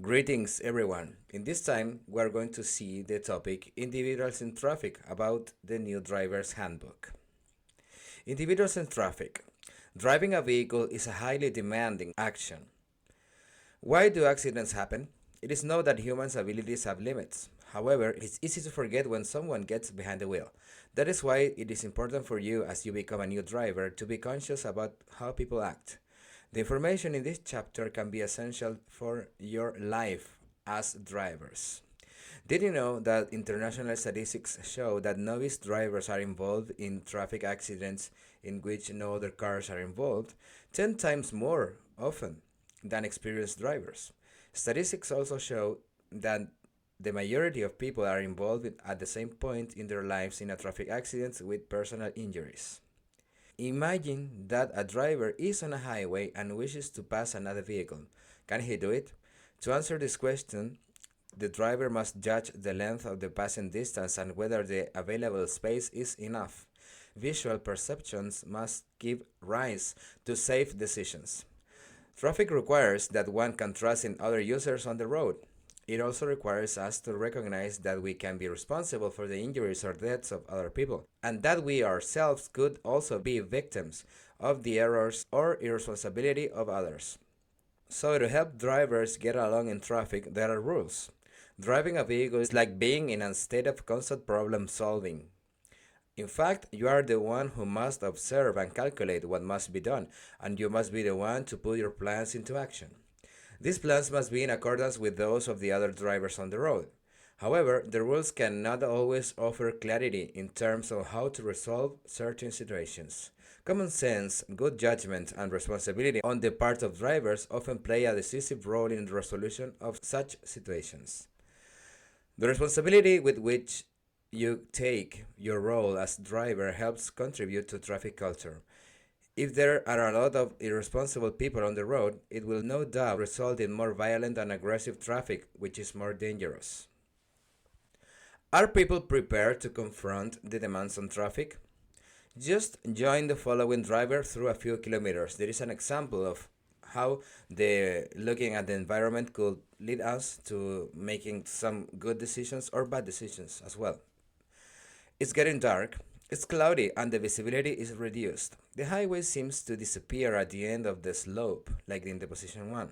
Greetings everyone. In this time we are going to see the topic Individuals in Traffic about the new driver's handbook. Individuals in traffic. Driving a vehicle is a highly demanding action. Why do accidents happen? It is known that humans' abilities have limits. However, it is easy to forget when someone gets behind the wheel. That is why it is important for you as you become a new driver to be conscious about how people act. The information in this chapter can be essential for your life as drivers. Did you know that international statistics show that novice drivers are involved in traffic accidents in which no other cars are involved 10 times more often than experienced drivers? Statistics also show that the majority of people are involved at the same point in their lives in a traffic accident with personal injuries. Imagine that a driver is on a highway and wishes to pass another vehicle. Can he do it? To answer this question, the driver must judge the length of the passing distance and whether the available space is enough. Visual perceptions must give rise to safe decisions. Traffic requires that one can trust in other users on the road. It also requires us to recognize that we can be responsible for the injuries or deaths of other people, and that we ourselves could also be victims of the errors or irresponsibility of others. So, to help drivers get along in traffic, there are rules. Driving a vehicle is like being in a state of constant problem solving. In fact, you are the one who must observe and calculate what must be done, and you must be the one to put your plans into action. These plans must be in accordance with those of the other drivers on the road. However, the rules cannot always offer clarity in terms of how to resolve certain situations. Common sense, good judgment, and responsibility on the part of drivers often play a decisive role in the resolution of such situations. The responsibility with which you take your role as driver helps contribute to traffic culture. If there are a lot of irresponsible people on the road, it will no doubt result in more violent and aggressive traffic, which is more dangerous. Are people prepared to confront the demands on traffic? Just join the following driver through a few kilometers. There is an example of how the looking at the environment could lead us to making some good decisions or bad decisions as well. It's getting dark, it's cloudy, and the visibility is reduced. The highway seems to disappear at the end of the slope, like in the position 1.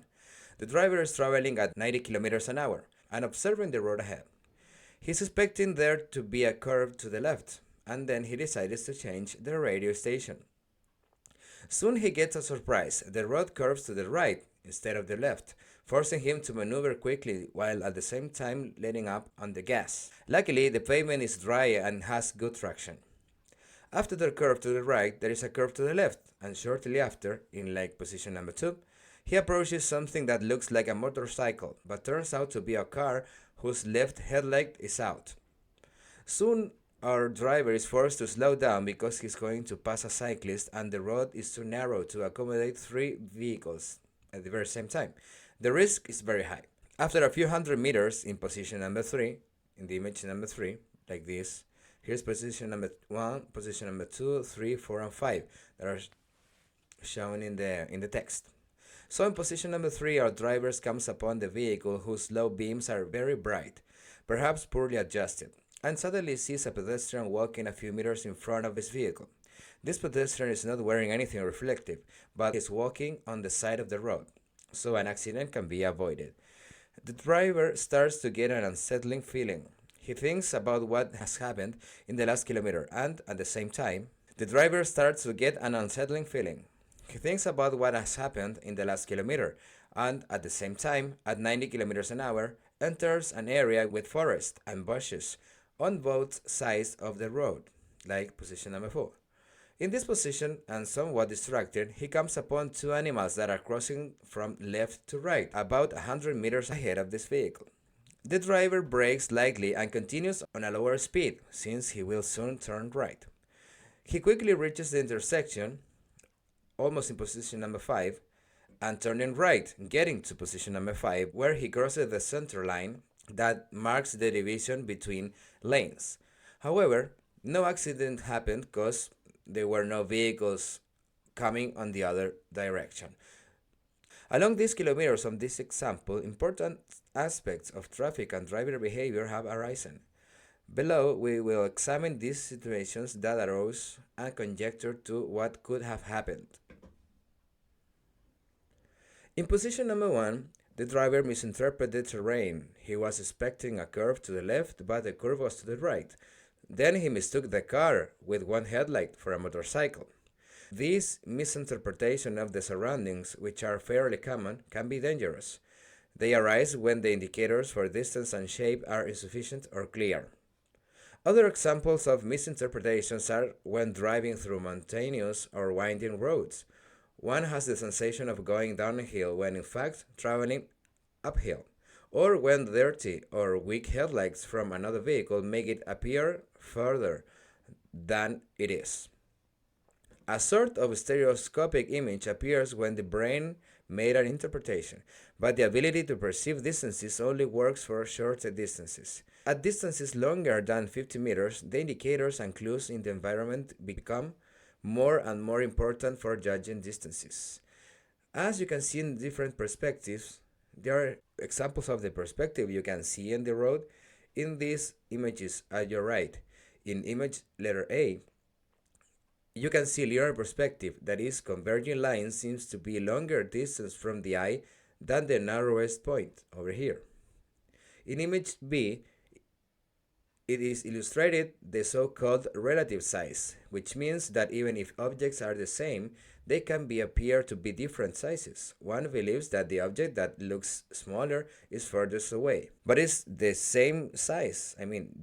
The driver is traveling at 90 kilometers an hour and observing the road ahead. He's expecting there to be a curve to the left, and then he decides to change the radio station. Soon he gets a surprise. The road curves to the right instead of the left, forcing him to maneuver quickly while at the same time letting up on the gas. Luckily, the pavement is dry and has good traction. After the curve to the right, there is a curve to the left, and shortly after, in like position number 2, he approaches something that looks like a motorcycle, but turns out to be a car whose left headlight is out. Soon, our driver is forced to slow down because he's going to pass a cyclist and the road is too narrow to accommodate 3 vehicles at the very same time. The risk is very high. After a few hundred meters in position number 3, in the image number 3, like this, here's position number 1, position number 2, 3, 4, and 5 that are shown in the text. So in position number 3, our driver comes upon the vehicle whose low beams are very bright, perhaps poorly adjusted, and suddenly sees a pedestrian walking a few meters in front of his vehicle. This pedestrian is not wearing anything reflective, but is walking on the side of the road, so an accident can be avoided. The driver starts to get an unsettling feeling. He thinks about what has happened in the last kilometer, and at the same time, the driver starts to get an unsettling feeling. He thinks about what has happened in the last kilometer, and at the same time, at 90 kilometers an hour, enters an area with forest and bushes on both sides of the road, like position number 4. In this position, and somewhat distracted, he comes upon 2 animals that are crossing from left to right, about 100 meters ahead of this vehicle. The driver brakes lightly and continues on a lower speed, since he will soon turn right. He quickly reaches the intersection, almost in position number 5, and turning right, getting to position number 5, where he crosses the center line that marks the division between lanes. However, no accident happened because there were no vehicles coming on the other direction. Along these kilometers of this example, important aspects of traffic and driver behavior have arisen. Below, we will examine these situations that arose and conjecture to what could have happened. In position number 1, the driver misinterpreted the terrain. He was expecting a curve to the left, but the curve was to the right. Then he mistook the car with one headlight for a motorcycle. This misinterpretation of the surroundings, which are fairly common, can be dangerous. They arise when the indicators for distance and shape are insufficient or clear. Other examples of misinterpretations are when driving through mountainous or winding roads. One has the sensation of going downhill when in fact traveling uphill, or when dirty or weak headlights from another vehicle make it appear further than it is. A sort of stereoscopic image appears when the brain made an interpretation, but the ability to perceive distances only works for short distances. At distances longer than 50 meters, the indicators and clues in the environment become more and more important for judging distances. As you can see in different perspectives, there are examples of the perspective you can see in the road in these images at your right. In image letter A, you can see linear perspective, that is, converging lines seems to be longer distance from the eye than the narrowest point over here. In image B, it is illustrated the so-called relative size, which means that even if objects are the same, they can appear to be different sizes. One believes that the object that looks smaller is furthest away, but it's the same size.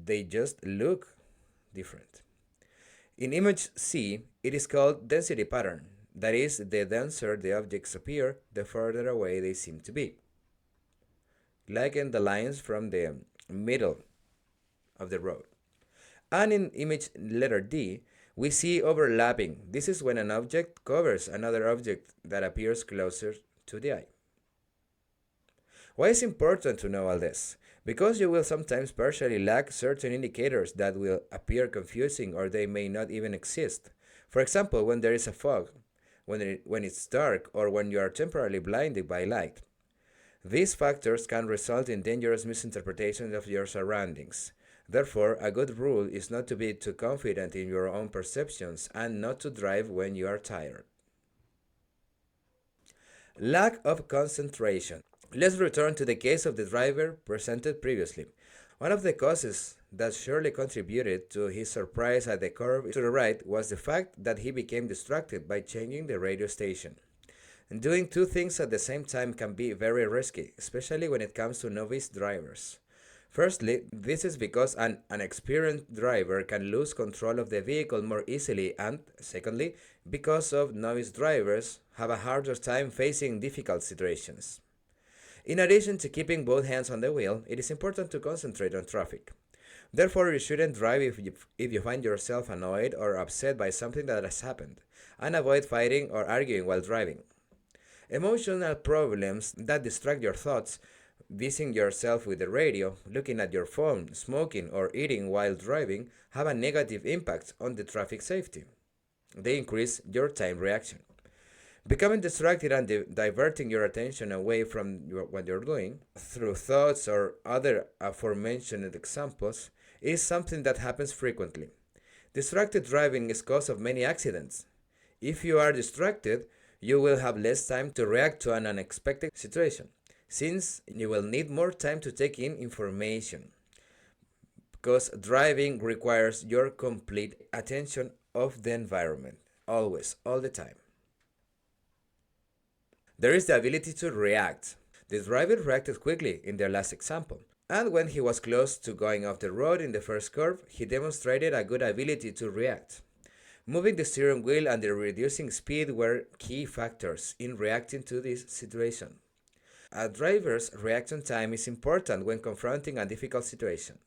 They just look different. In image C, it is called density pattern. That is, the denser the objects appear, the further away they seem to be. Like in the lines from the middle of the road. And in image letter D, we see overlapping. This is when an object covers another object that appears closer to the eye. Why is it important to know all this? Because you will sometimes partially lack certain indicators that will appear confusing, or they may not even exist. For example, when there is a fog, when it's dark, or when you are temporarily blinded by light. These factors can result in dangerous misinterpretations of your surroundings. Therefore, a good rule is not to be too confident in your own perceptions and not to drive when you are tired. Lack of concentration. Let's return to the case of the driver presented previously. One of the causes that surely contributed to his surprise at the curve to the right was the fact that he became distracted by changing the radio station. And doing two things at the same time can be very risky, especially when it comes to novice drivers. Firstly, this is because an inexperienced driver can lose control of the vehicle more easily, and secondly, because novice drivers have a harder time facing difficult situations. In addition to keeping both hands on the wheel, it is important to concentrate on traffic. Therefore, you shouldn't drive if you find yourself annoyed or upset by something that has happened, and avoid fighting or arguing while driving. Emotional problems that distract your thoughts, busying yourself with the radio, looking at your phone, smoking, or eating while driving, have a negative impact on the traffic safety. They increase your time reaction. Becoming distracted and diverting your attention away from what you're doing through thoughts or other aforementioned examples is something that happens frequently. Distracted driving is cause of many accidents. If you are distracted, you will have less time to react to an unexpected situation, since you will need more time to take in information. Because driving requires your complete attention of the environment, always, all the time. There is the ability to react. The driver reacted quickly in their last example, and when he was close to going off the road in the first curve, he demonstrated a good ability to react. Moving the steering wheel and the reducing speed were key factors in reacting to this situation. A driver's reaction time is important when confronting a difficult situation.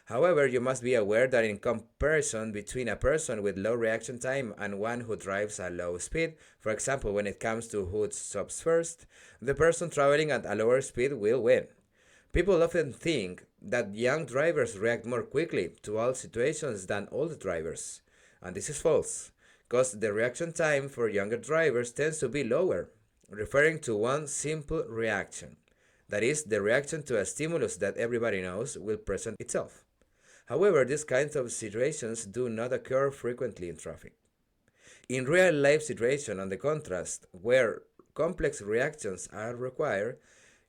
However, you must be aware that in comparison between a person with low reaction time and one who drives at low speed, for example when it comes to who stops first, the person traveling at a lower speed will win. People often think that young drivers react more quickly to all situations than old drivers, and this is false, because the reaction time for younger drivers tends to be lower. referring to one simple reaction. That is, the reaction to a stimulus that everybody knows will present itself. However, these kinds of situations do not occur frequently in traffic. In real life situations, on the contrast, where complex reactions are required,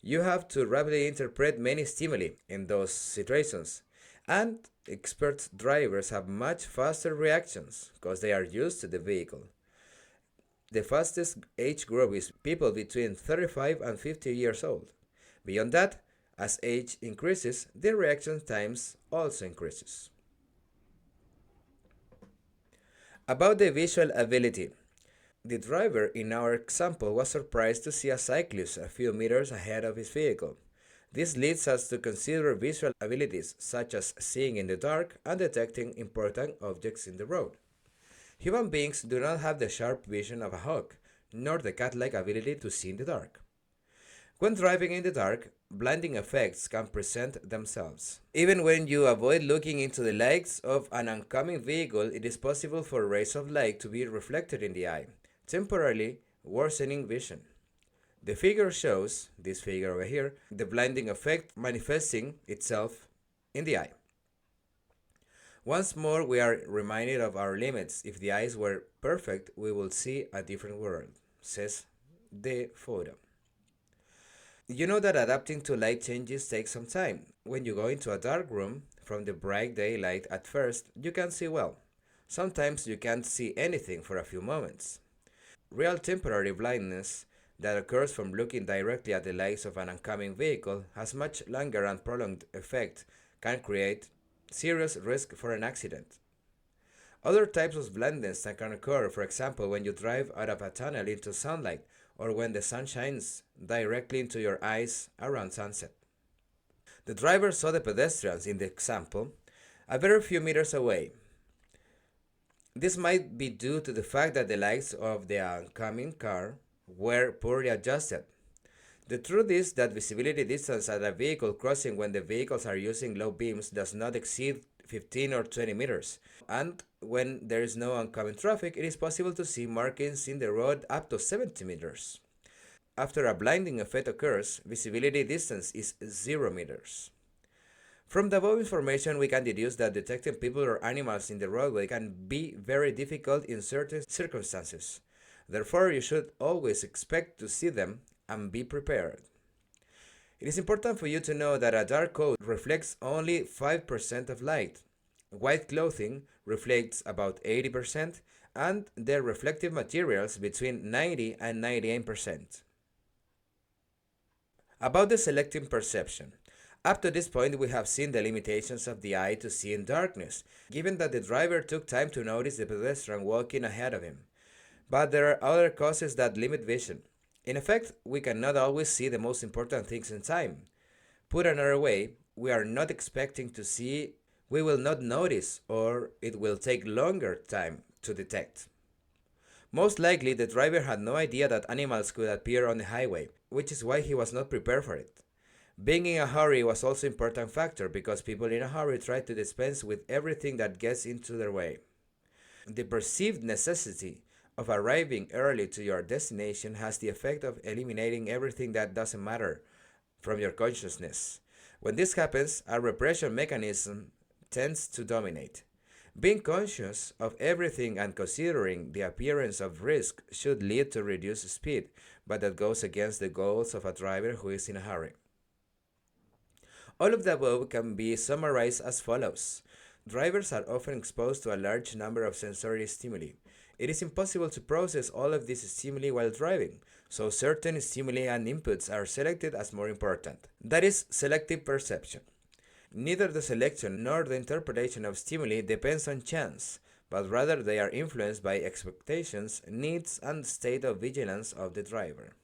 you have to rapidly interpret many stimuli in those situations. And expert drivers have much faster reactions because they are used to the vehicle. The fastest age group is people between 35 and 50 years old. Beyond that, as age increases, the reaction times also increases. About the visual ability, the driver in our example was surprised to see a cyclist a few meters ahead of his vehicle. This leads us to consider visual abilities such as seeing in the dark and detecting important objects in the road. Human beings do not have the sharp vision of a hawk, nor the cat-like ability to see in the dark. When driving in the dark, blinding effects can present themselves. Even when you avoid looking into the lights of an oncoming vehicle, it is possible for rays of light to be reflected in the eye, temporarily worsening vision. The figure shows, this figure over here, the blinding effect manifesting itself in the eye. Once more, we are reminded of our limits. If the eyes were perfect, we will see a different world, says the photo. You know that adapting to light changes takes some time. When you go into a dark room, from the bright daylight at first, you can see well. Sometimes you can't see anything for a few moments. Real temporary blindness that occurs from looking directly at the lights of an oncoming vehicle has much longer and prolonged effect, can create serious risk for an accident. Other types of blindness that can occur, for example, when you drive out of a tunnel into sunlight or when the sun shines directly into your eyes around sunset. The driver saw the pedestrians in the example a very few meters away. This might be due to the fact that the lights of the oncoming car were poorly adjusted. The truth is that visibility distance at a vehicle crossing when the vehicles are using low beams does not exceed 15 or 20 meters, and when there is no oncoming traffic, it is possible to see markings in the road up to 70 meters. After a blinding effect occurs, visibility distance is 0 meters. From the above information, we can deduce that detecting people or animals in the roadway can be very difficult in certain circumstances. Therefore, you should always expect to see them and be prepared. It is important for you to know that a dark coat reflects only 5% of light. White clothing reflects about 80%, and the reflective materials between 90 and 98%. About the selective perception. Up to this point, we have seen the limitations of the eye to see in darkness, given that the driver took time to notice the pedestrian walking ahead of him. But there are other causes that limit vision. In effect, we cannot always see the most important things in time. Put another way, we are not expecting to see, we will not notice, or it will take longer time to detect. Most likely, the driver had no idea that animals could appear on the highway, which is why he was not prepared for it. Being in a hurry was also an important factor because people in a hurry try to dispense with everything that gets into their way. The perceived necessity of arriving early to your destination has the effect of eliminating everything that doesn't matter from your consciousness. When this happens, a repression mechanism tends to dominate. Being conscious of everything and considering the appearance of risk should lead to reduced speed, but that goes against the goals of a driver who is in a hurry. All of the above can be summarized as follows. Drivers are often exposed to a large number of sensory stimuli. It is impossible to process all of these stimuli while driving, so certain stimuli and inputs are selected as more important. That is selective perception. Neither the selection nor the interpretation of stimuli depends on chance, but rather they are influenced by expectations, needs, and state of vigilance of the driver.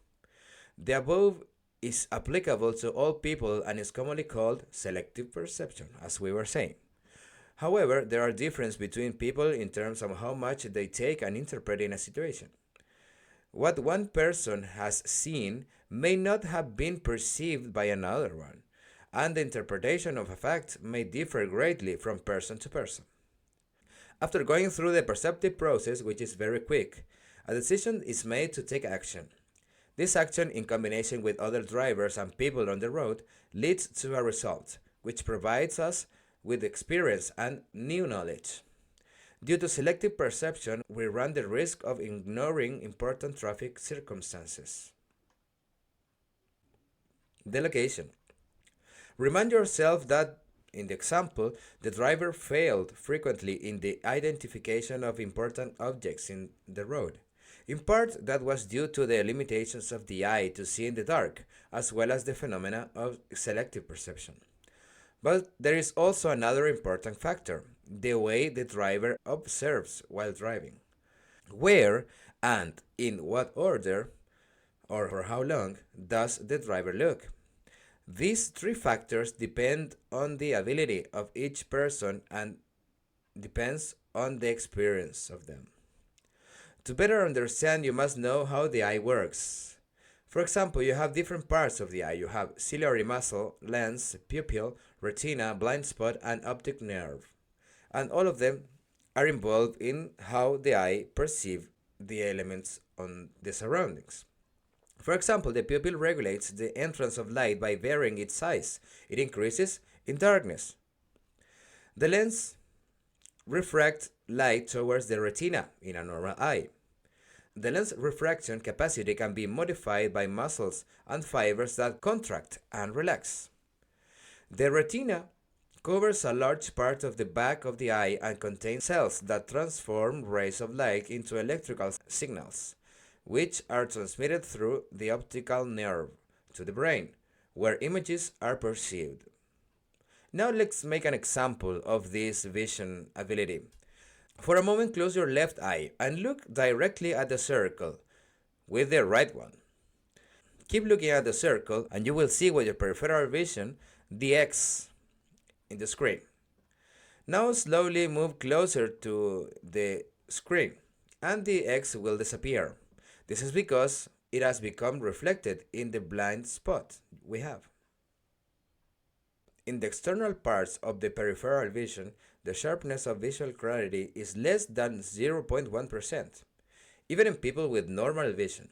The above is applicable to all people and is commonly called selective perception, as we were saying. However, there are differences between people in terms of how much they take and interpret in a situation. What one person has seen may not have been perceived by another one, and the interpretation of a fact may differ greatly from person to person. After going through the perceptive process, which is very quick, a decision is made to take action. This action, in combination with other drivers and people on the road, leads to a result, which provides us with experience and new knowledge. Due to selective perception, we run the risk of ignoring important traffic circumstances. Delegation. Remind yourself that, in the example, the driver failed frequently in the identification of important objects in the road. In part, that was due to the limitations of the eye to see in the dark, as well as the phenomena of selective perception. But there is also another important factor: the way the driver observes while driving. Where and in what order, or for how long, does the driver look? These three factors depend on the ability of each person and depends on the experience of them. To better understand, you must know how the eye works. For example, you have different parts of the eye. You have ciliary muscle, lens, pupil, retina, blind spot, and optic nerve. And all of them are involved in how the eye perceives the elements on the surroundings. For example, the pupil regulates the entrance of light by varying its size. It increases in darkness. The lens refracts light towards the retina in a normal eye. The lens refraction capacity can be modified by muscles and fibers that contract and relax. The retina covers a large part of the back of the eye and contains cells that transform rays of light into electrical signals, which are transmitted through the optical nerve to the brain, where images are perceived. Now let's make an example of this vision ability. For a moment, close your left eye and look directly at the circle with the right one. Keep looking at the circle and you will see with your peripheral vision the X in the screen. Now slowly move closer to the screen and the X will disappear. This is because it has become reflected in the blind spot we have. In the external parts of the peripheral vision, the sharpness of visual clarity is less than 0.1%, even in people with normal vision.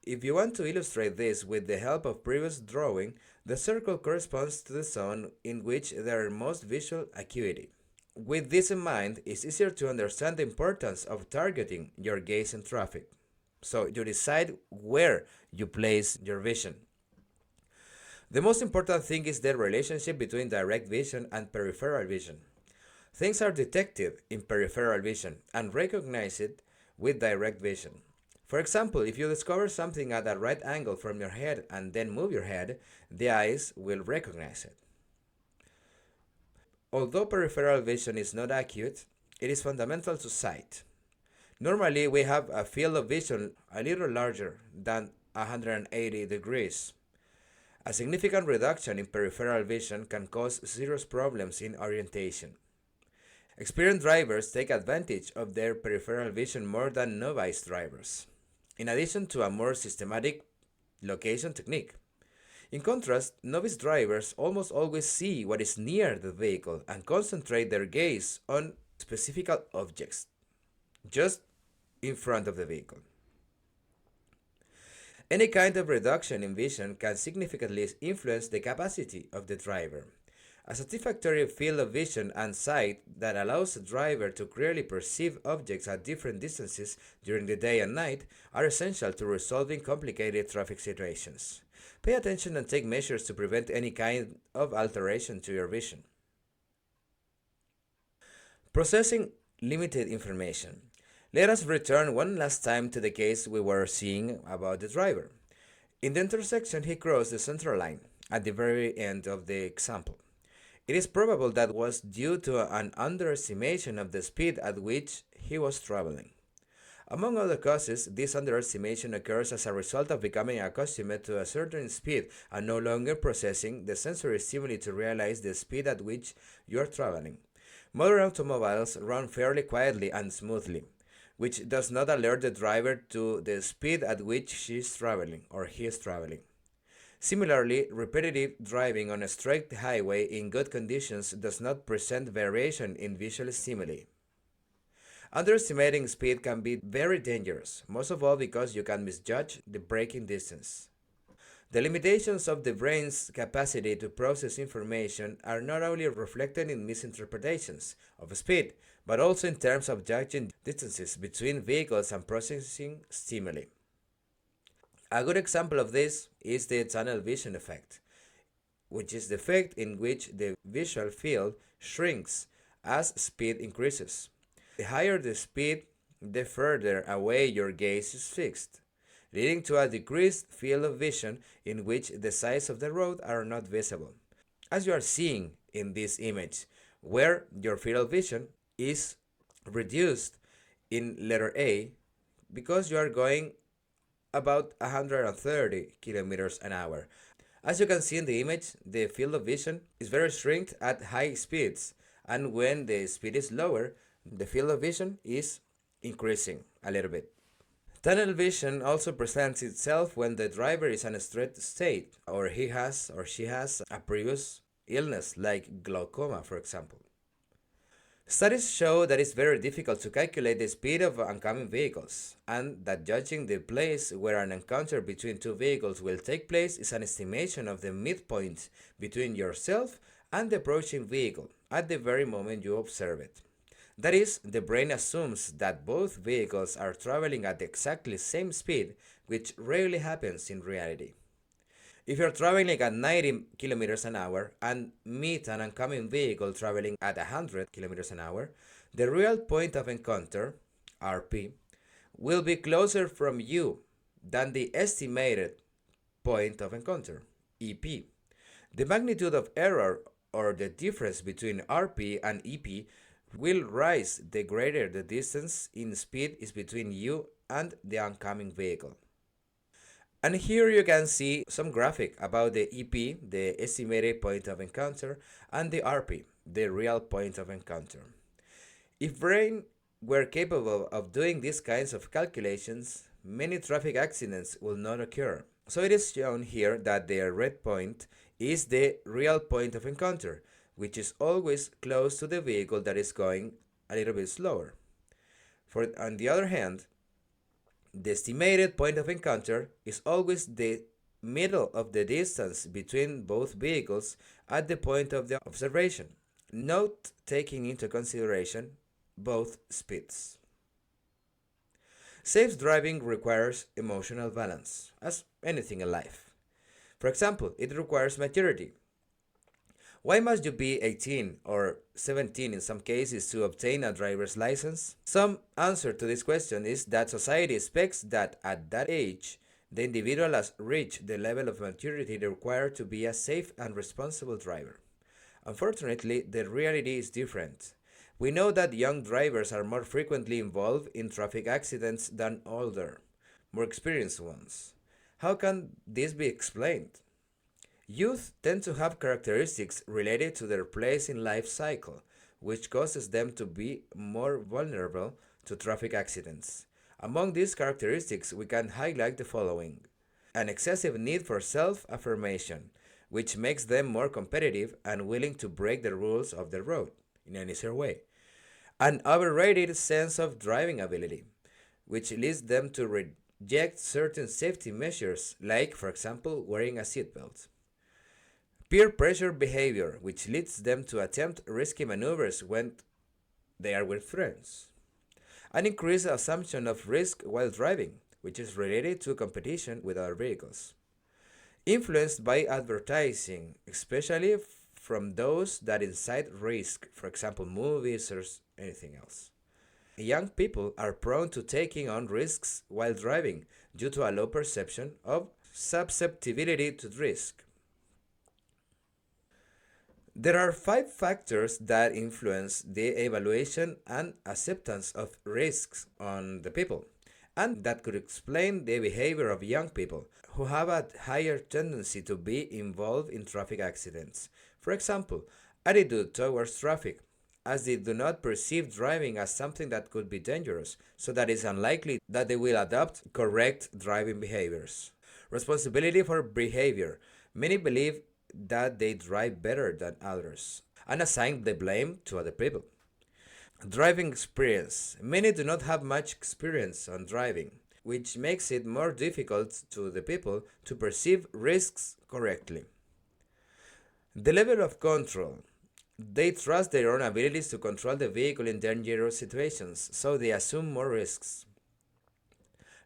If you want to illustrate this with the help of previous drawing, the circle corresponds to the zone in which there is most visual acuity. With this in mind, it's easier to understand the importance of targeting your gaze in traffic. So you decide where you place your vision. The most important thing is the relationship between direct vision and peripheral vision. Things are detected in peripheral vision and recognized with direct vision. For example, if you discover something at a right angle from your head and then move your head, the eyes will recognize it. Although peripheral vision is not accurate, it is fundamental to sight. Normally, we have a field of vision a little larger than 180 degrees. A significant reduction in peripheral vision can cause serious problems in orientation. Experienced drivers take advantage of their peripheral vision more than novice drivers, in addition to a more systematic location technique. In contrast, novice drivers almost always see what is near the vehicle and concentrate their gaze on specific objects, just in front of the vehicle. Any kind of reduction in vision can significantly influence the capacity of the driver. A satisfactory field of vision and sight that allows a driver to clearly perceive objects at different distances during the day and night are essential to resolving complicated traffic situations. Pay attention and take measures to prevent any kind of alteration to your vision. Processing limited information. Let us return one last time to the case we were seeing about the driver. In the intersection, he crossed the center line at the very end of the example. It is probable that was due to an underestimation of the speed at which he was traveling. Among other causes, this underestimation occurs as a result of becoming accustomed to a certain speed and no longer processing the sensory stimuli to realize the speed at which you are traveling. Modern automobiles run fairly quietly and smoothly, which does not alert the driver to the speed at which she is traveling or he is traveling. Similarly, repetitive driving on a straight highway in good conditions does not present variation in visual stimuli. Underestimating speed can be very dangerous, most of all because you can misjudge the braking distance. The limitations of the brain's capacity to process information are not only reflected in misinterpretations of speed, but also in terms of judging distances between vehicles and processing stimuli. A good example of this is the tunnel vision effect, which is the effect in which the visual field shrinks as speed increases. The higher the speed, the further away your gaze is fixed, leading to a decreased field of vision in which the sides of the road are not visible. As you are seeing in this image, where your field of vision is reduced in letter A because you are going about 130 kilometers an hour. As you can see in the image, the field of vision is very shrinked at high speeds, and when the speed is lower, the field of vision is increasing a little bit. Tunnel vision also presents itself when the driver is in a stressed state, or he has or she has a previous illness like glaucoma, for example. Studies show that it's very difficult to calculate the speed of oncoming vehicles, and that judging the place where an encounter between two vehicles will take place is an estimation of the midpoint between yourself and the approaching vehicle at the very moment you observe it. That is, the brain assumes that both vehicles are traveling at exactly the same speed, which rarely happens in reality. If you're traveling at 90 kilometers an hour and meet an oncoming vehicle traveling at 100 kilometers an hour, the real point of encounter, RP, will be closer from you than the estimated point of encounter, EP. The magnitude of error, or the difference between RP and EP, will rise the greater the distance in speed is between you and the oncoming vehicle. And here you can see some graphic about the EP, the estimated point of encounter, and the RP, the real point of encounter. If brain were capable of doing these kinds of calculations, many traffic accidents will not occur. So it is shown here that the red point is the real point of encounter, which is always close to the vehicle that is going a little bit slower. On the other hand, the estimated point of encounter is always the middle of the distance between both vehicles at the point of the observation, not taking into consideration both speeds. Safe driving requires emotional balance, as anything in life. For example, it requires maturity. Why must you be 18 or 17 in some cases to obtain a driver's license? Some answer to this question is that society expects that at that age, the individual has reached the level of maturity required to be a safe and responsible driver. Unfortunately, the reality is different. We know that young drivers are more frequently involved in traffic accidents than older, more experienced ones. How can this be explained? Youth tend to have characteristics related to their place in life cycle, which causes them to be more vulnerable to traffic accidents. Among these characteristics, we can highlight the following: an excessive need for self-affirmation, which makes them more competitive and willing to break the rules of the road in an easier way. An overrated sense of driving ability, which leads them to reject certain safety measures, like, for example, wearing a seatbelt. Peer pressure behavior, which leads them to attempt risky maneuvers when they are with friends. An increased assumption of risk while driving, which is related to competition with other vehicles. Influenced by advertising, especially from those that incite risk, for example, movies or anything else. Young people are prone to taking on risks while driving due to a low perception of susceptibility to risk. There are 5 factors that influence the evaluation and acceptance of risks on the people, and that could explain the behavior of young people who have a higher tendency to be involved in traffic accidents. For example, attitude towards traffic, as they do not perceive driving as something that could be dangerous, so that it's unlikely that they will adopt correct driving behaviors. Responsibility for behavior. Many believe that they drive better than others and assign the blame to other people. Driving experience. Many do not have much experience on driving, which makes it more difficult to the people to perceive risks correctly. The level of control. They trust their own abilities to control the vehicle in dangerous situations, so they assume more risks.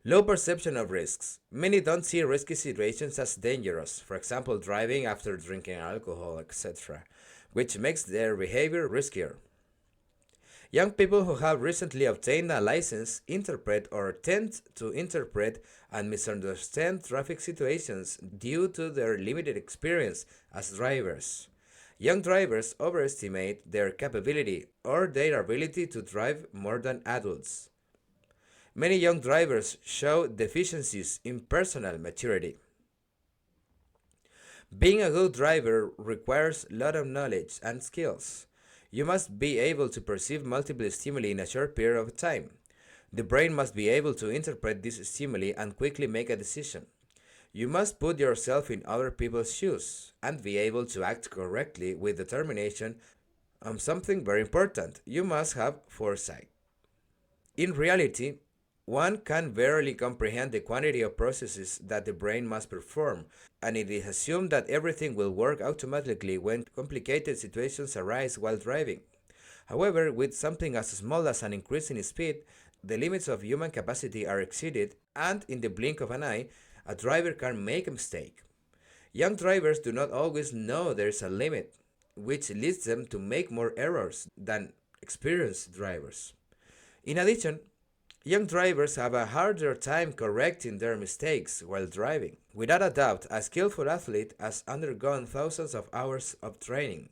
Low perception of risks. Many don't see risky situations as dangerous, for example, driving after drinking alcohol, etc., which makes their behavior riskier. Young people who have recently obtained a license interpret or tend to interpret and misunderstand traffic situations due to their limited experience as drivers. Young drivers overestimate their capability or their ability to drive more than adults. Many young drivers show deficiencies in personal maturity. Being a good driver requires a lot of knowledge and skills. You must be able to perceive multiple stimuli in a short period of time. The brain must be able to interpret these stimuli and quickly make a decision. You must put yourself in other people's shoes and be able to act correctly with determination. And something very important, you must have foresight. In reality, one can barely comprehend the quantity of processes that the brain must perform, and it is assumed that everything will work automatically when complicated situations arise while driving. However, with something as small as an increase in speed, the limits of human capacity are exceeded, and in the blink of an eye, a driver can make a mistake. Young drivers do not always know there is a limit, which leads them to make more errors than experienced drivers. In addition, young drivers have a harder time correcting their mistakes while driving. Without a doubt, a skillful athlete has undergone thousands of hours of training.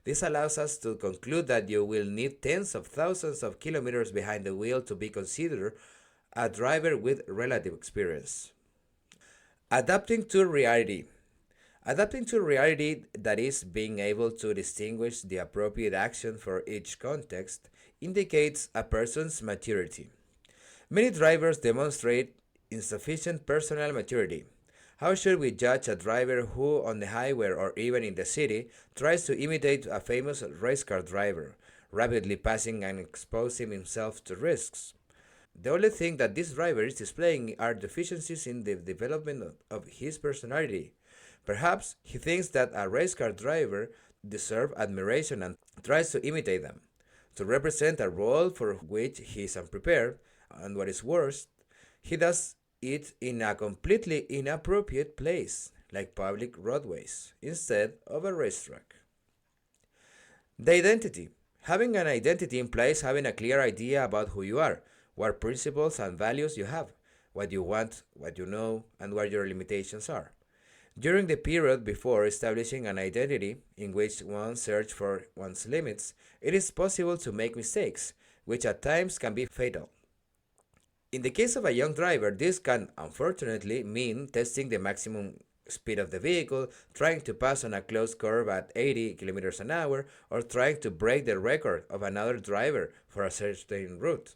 This allows us to conclude that you will need tens of thousands of kilometers behind the wheel to be considered a driver with relative experience. Adapting to reality. Adapting to reality, that is, being able to distinguish the appropriate action for each context, indicates a person's maturity. Many drivers demonstrate insufficient personal maturity. How should we judge a driver who, on the highway or even in the city, tries to imitate a famous race car driver, rapidly passing and exposing himself to risks? The only thing that this driver is displaying are deficiencies in the development of his personality. Perhaps he thinks that a race car driver deserves admiration and tries to imitate them, to represent a role for which he is unprepared, and what is worse, he does it in a completely inappropriate place, like public roadways, instead of a racetrack. The identity. Having an identity implies having a clear idea about who you are, what principles and values you have, what you want, what you know, and what your limitations are. During the period before establishing an identity, in which one searches for one's limits, it is possible to make mistakes, which at times can be fatal. In the case of a young driver, this can unfortunately mean testing the maximum speed of the vehicle, trying to pass on a closed curve at 80 kilometers an hour, or trying to break the record of another driver for a certain route.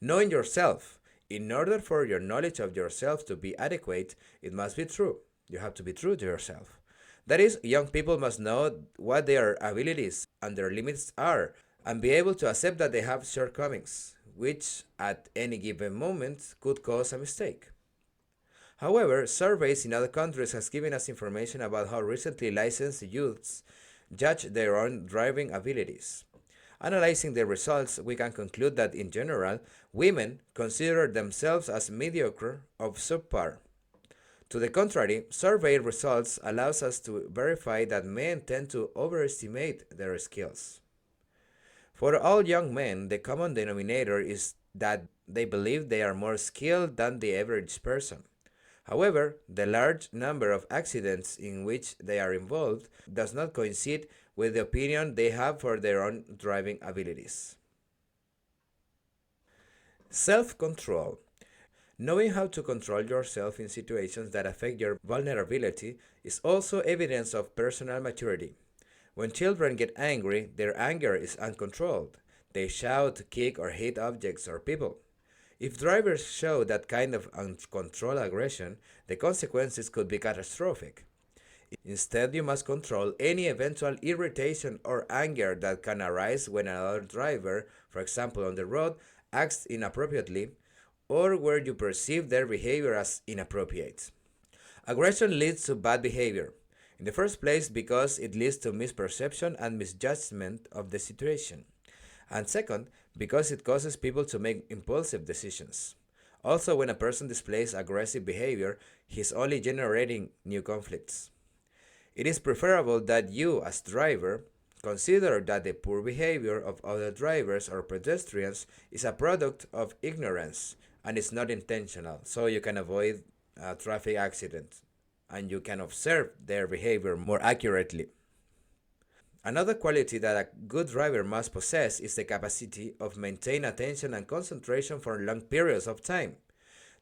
Knowing yourself. In order for your knowledge of yourself to be adequate, it must be true. You have to be true to yourself. That is, young people must know what their abilities and their limits are and be able to accept that they have shortcomings, which at any given moment could cause a mistake. However, surveys in other countries has given us information about how recently licensed youths judge their own driving abilities. Analyzing the results, we can conclude that in general, women consider themselves as mediocre or subpar. To the contrary, survey results allows us to verify that men tend to overestimate their skills. For all young men, the common denominator is that they believe they are more skilled than the average person. However, the large number of accidents in which they are involved does not coincide with the opinion they have for their own driving abilities. Self-control. Knowing how to control yourself in situations that affect your vulnerability is also evidence of personal maturity. When children get angry, their anger is uncontrolled. They shout, kick, or hit objects or people. If drivers show that kind of uncontrolled aggression, the consequences could be catastrophic. Instead, you must control any eventual irritation or anger that can arise when another driver, for example on the road, acts inappropriately or where you perceive their behavior as inappropriate. Aggression leads to bad behavior. In the first place, because it leads to misperception and misjudgment of the situation. And second, because it causes people to make impulsive decisions. Also, when a person displays aggressive behavior, he is only generating new conflicts. It is preferable that you, as driver, consider that the poor behavior of other drivers or pedestrians is a product of ignorance and is not intentional, so you can avoid a traffic accident and you can observe their behavior more accurately. Another quality that a good driver must possess is the capacity of maintain attention and concentration for long periods of time.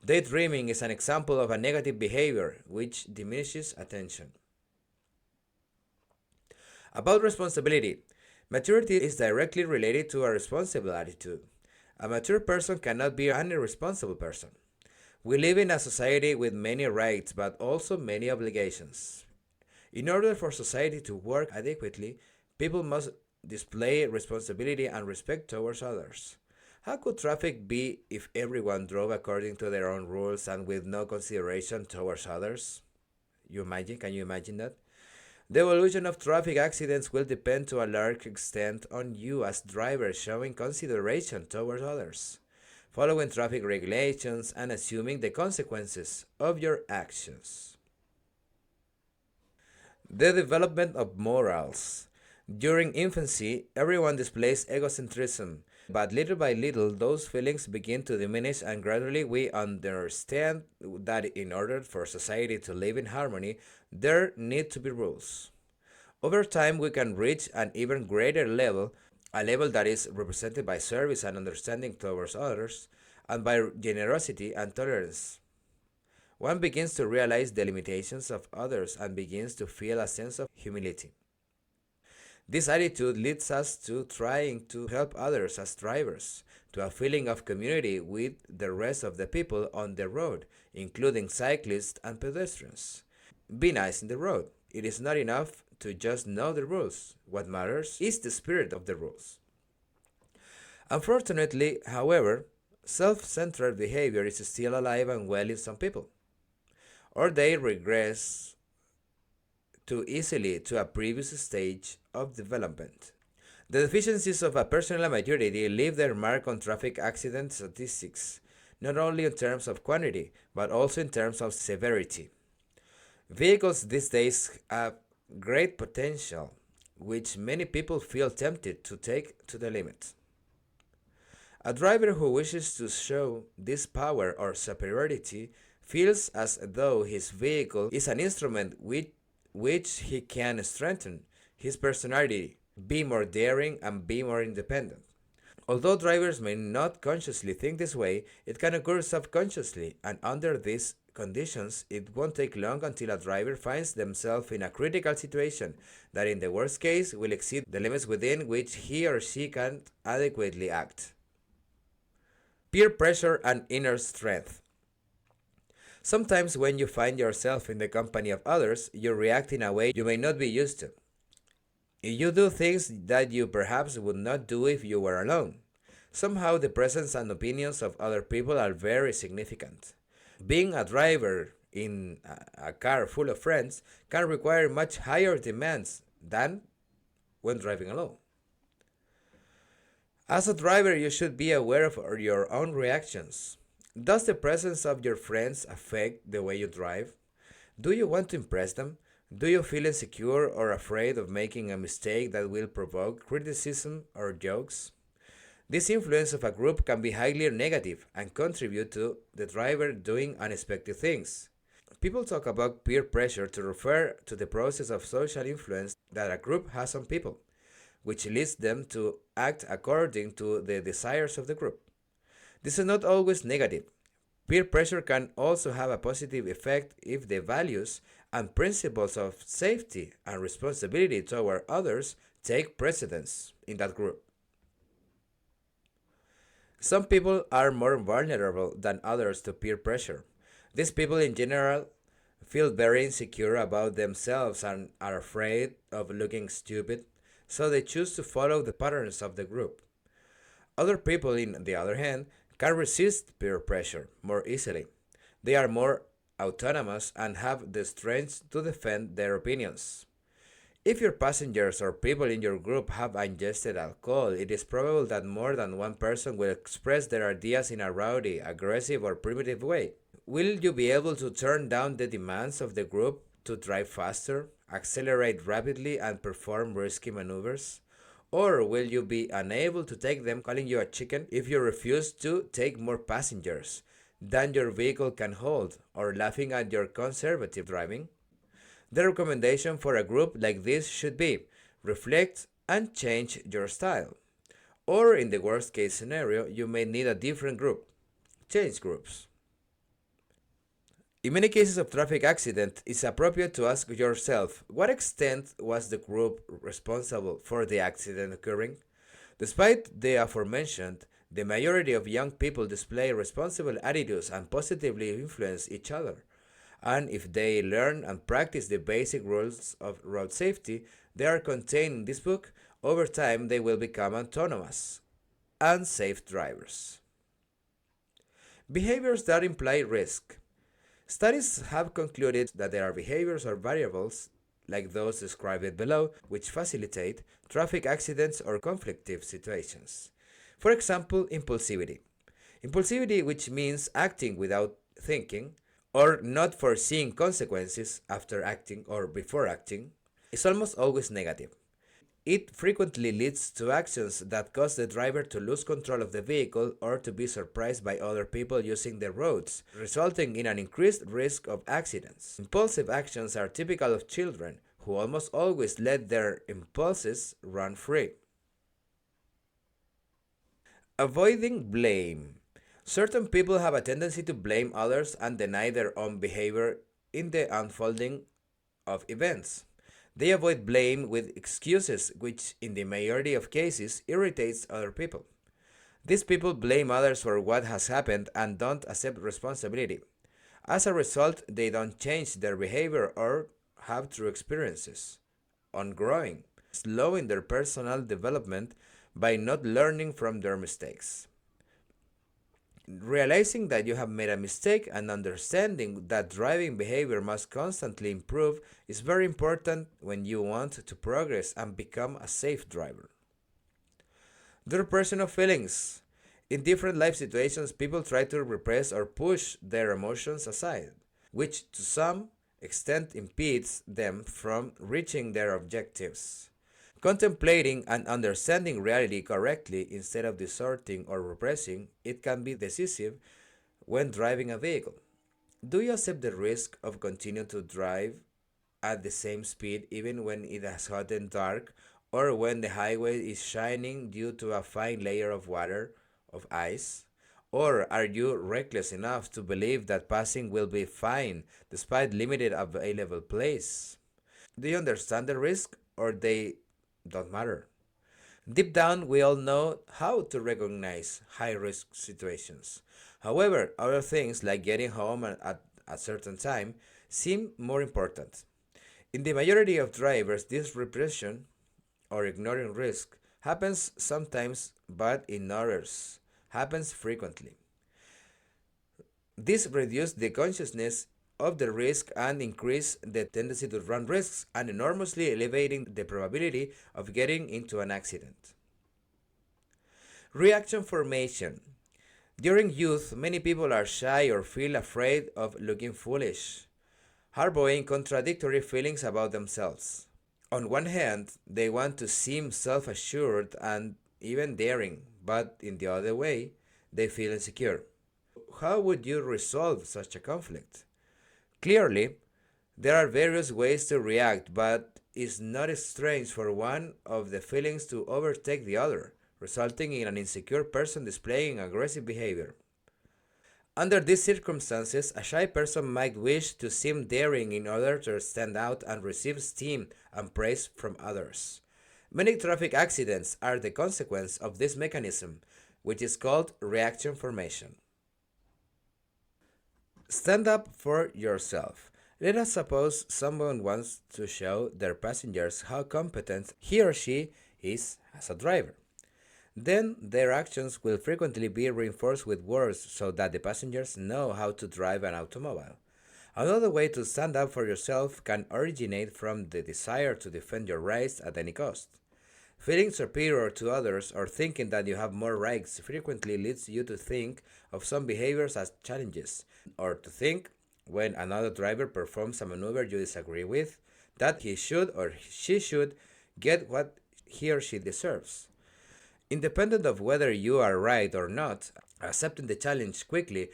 Daydreaming is an example of a negative behavior which diminishes attention. About responsibility, maturity is directly related to a responsible attitude. A mature person cannot be an irresponsible person. We live in a society with many rights but also many obligations. In order for society to work adequately, people must display responsibility and respect towards others. How could traffic be if everyone drove according to their own rules and with no consideration towards others? Can you imagine that? The evolution of traffic accidents will depend to a large extent on you as drivers showing consideration towards others, following traffic regulations and assuming the consequences of your actions. The development of morals. During infancy, everyone displays egocentrism, but little by little those feelings begin to diminish and gradually we understand that in order for society to live in harmony, there need to be rules. Over time we can reach an even greater level, a level that is represented by service and understanding towards others, and by generosity and tolerance. One begins to realize the limitations of others and begins to feel a sense of humility. This attitude leads us to trying to help others as drivers, to a feeling of community with the rest of the people on the road, including cyclists and pedestrians. Be nice in the road. It is not enough to just know the rules. What matters is the spirit of the rules. Unfortunately, however, self-centered behavior is still alive and well in some people, or they regress too easily to a previous stage of development. The deficiencies of a personal maturity leave their mark on traffic accident statistics, not only in terms of quantity, but also in terms of severity. Vehicles these days have great potential, which many people feel tempted to take to the limit. A driver who wishes to show this power or superiority feels as though his vehicle is an instrument with which he can strengthen his personality, be more daring, and be more independent. Although drivers may not consciously think this way, it can occur subconsciously, and under these conditions, it won't take long until a driver finds themselves in a critical situation that in the worst case will exceed the limits within which he or she can adequately act. Peer pressure and inner strength. Sometimes when you find yourself in the company of others, you react in a way you may not be used to. You do things that you perhaps would not do if you were alone. Somehow the presence and opinions of other people are very significant. Being a driver in a car full of friends can require much higher demands than when driving alone. As a driver, you should be aware of your own reactions. Does the presence of your friends affect the way you drive? Do you want to impress them? Do you feel insecure or afraid of making a mistake that will provoke criticism or jokes? This influence of a group can be highly negative and contribute to the driver doing unexpected things. People talk about peer pressure to refer to the process of social influence that a group has on people, which leads them to act according to the desires of the group. This is not always negative. Peer pressure can also have a positive effect if the values and principles of safety and responsibility toward others take precedence in that group. Some people are more vulnerable than others to peer pressure. These people in general feel very insecure about themselves and are afraid of looking stupid, so they choose to follow the patterns of the group. Other people, on the other hand, can resist peer pressure more easily. They are more autonomous and have the strength to defend their opinions. If your passengers or people in your group have ingested alcohol, it is probable that more than one person will express their ideas in a rowdy, aggressive, or primitive way. Will you be able to turn down the demands of the group to drive faster, accelerate rapidly, and perform risky maneuvers? Or will you be unable to take them, calling you a chicken if you refuse to take more passengers than your vehicle can hold, or laughing at your conservative driving? The recommendation for a group like this should be reflect and change your style. Or, in the worst case scenario, you may need a different group. Change groups. In many cases of traffic accident, it's appropriate to ask yourself what extent was the group responsible for the accident occurring? Despite the aforementioned, the majority of young people display responsible attitudes and positively influence each other. And if they learn and practice the basic rules of road safety they are contained in this book, over time they will become autonomous and safe drivers. Behaviors that imply risk. Studies have concluded that there are behaviors or variables, like those described below, which facilitate traffic accidents or conflictive situations. For example, impulsivity. Impulsivity, which means acting without thinking or not foreseeing consequences after acting or before acting, is almost always negative. It frequently leads to actions that cause the driver to lose control of the vehicle or to be surprised by other people using the roads, resulting in an increased risk of accidents. Impulsive actions are typical of children, who almost always let their impulses run free. Avoiding blame. Certain people have a tendency to blame others and deny their own behavior in the unfolding of events. They avoid blame with excuses, which in the majority of cases irritates other people. These people blame others for what has happened and don't accept responsibility. As a result, they don't change their behavior or have true experiences on growing, slowing their personal development by not learning from their mistakes. Realizing that you have made a mistake and understanding that driving behavior must constantly improve is very important when you want to progress and become a safe driver. The repression of feelings. In different life situations, people try to repress or push their emotions aside, which to some extent impedes them from reaching their objectives. Contemplating and understanding reality correctly instead of distorting or repressing it can be decisive when driving a vehicle. Do you accept the risk of continuing to drive at the same speed even when it has gotten dark or when the highway is shining due to a fine layer of water, of ice? Or are you reckless enough to believe that passing will be fine despite limited available place? Do you understand the risk or they don't matter? Deep down, we all know how to recognize high risk situations. However, other things like getting home at a certain time seem more important. In the majority of drivers, this repression or ignoring risk happens sometimes, but in others happens frequently. This reduces the consciousness of the risk and increase the tendency to run risks and enormously elevating the probability of getting into an accident. Reaction formation. During youth, many people are shy or feel afraid of looking foolish, harboring contradictory feelings about themselves. On one hand, they want to seem self-assured and even daring, but in the other way, they feel insecure. How would you resolve such a conflict? Clearly, there are various ways to react, but it's not strange for one of the feelings to overtake the other, resulting in an insecure person displaying aggressive behavior. Under these circumstances, a shy person might wish to seem daring in order to stand out and receive esteem and praise from others. Many traffic accidents are the consequence of this mechanism, which is called reaction formation. Stand up for yourself. Let us suppose someone wants to show their passengers how competent he or she is as a driver. Then their actions will frequently be reinforced with words so that the passengers know how to drive an automobile. Another way to stand up for yourself can originate from the desire to defend your rights at any cost. Feeling superior to others or thinking that you have more rights frequently leads you to think of some behaviors as challenges, or to think, when another driver performs a maneuver you disagree with, that he should or she should get what he or she deserves. Independent of whether you are right or not, accepting the challenge quickly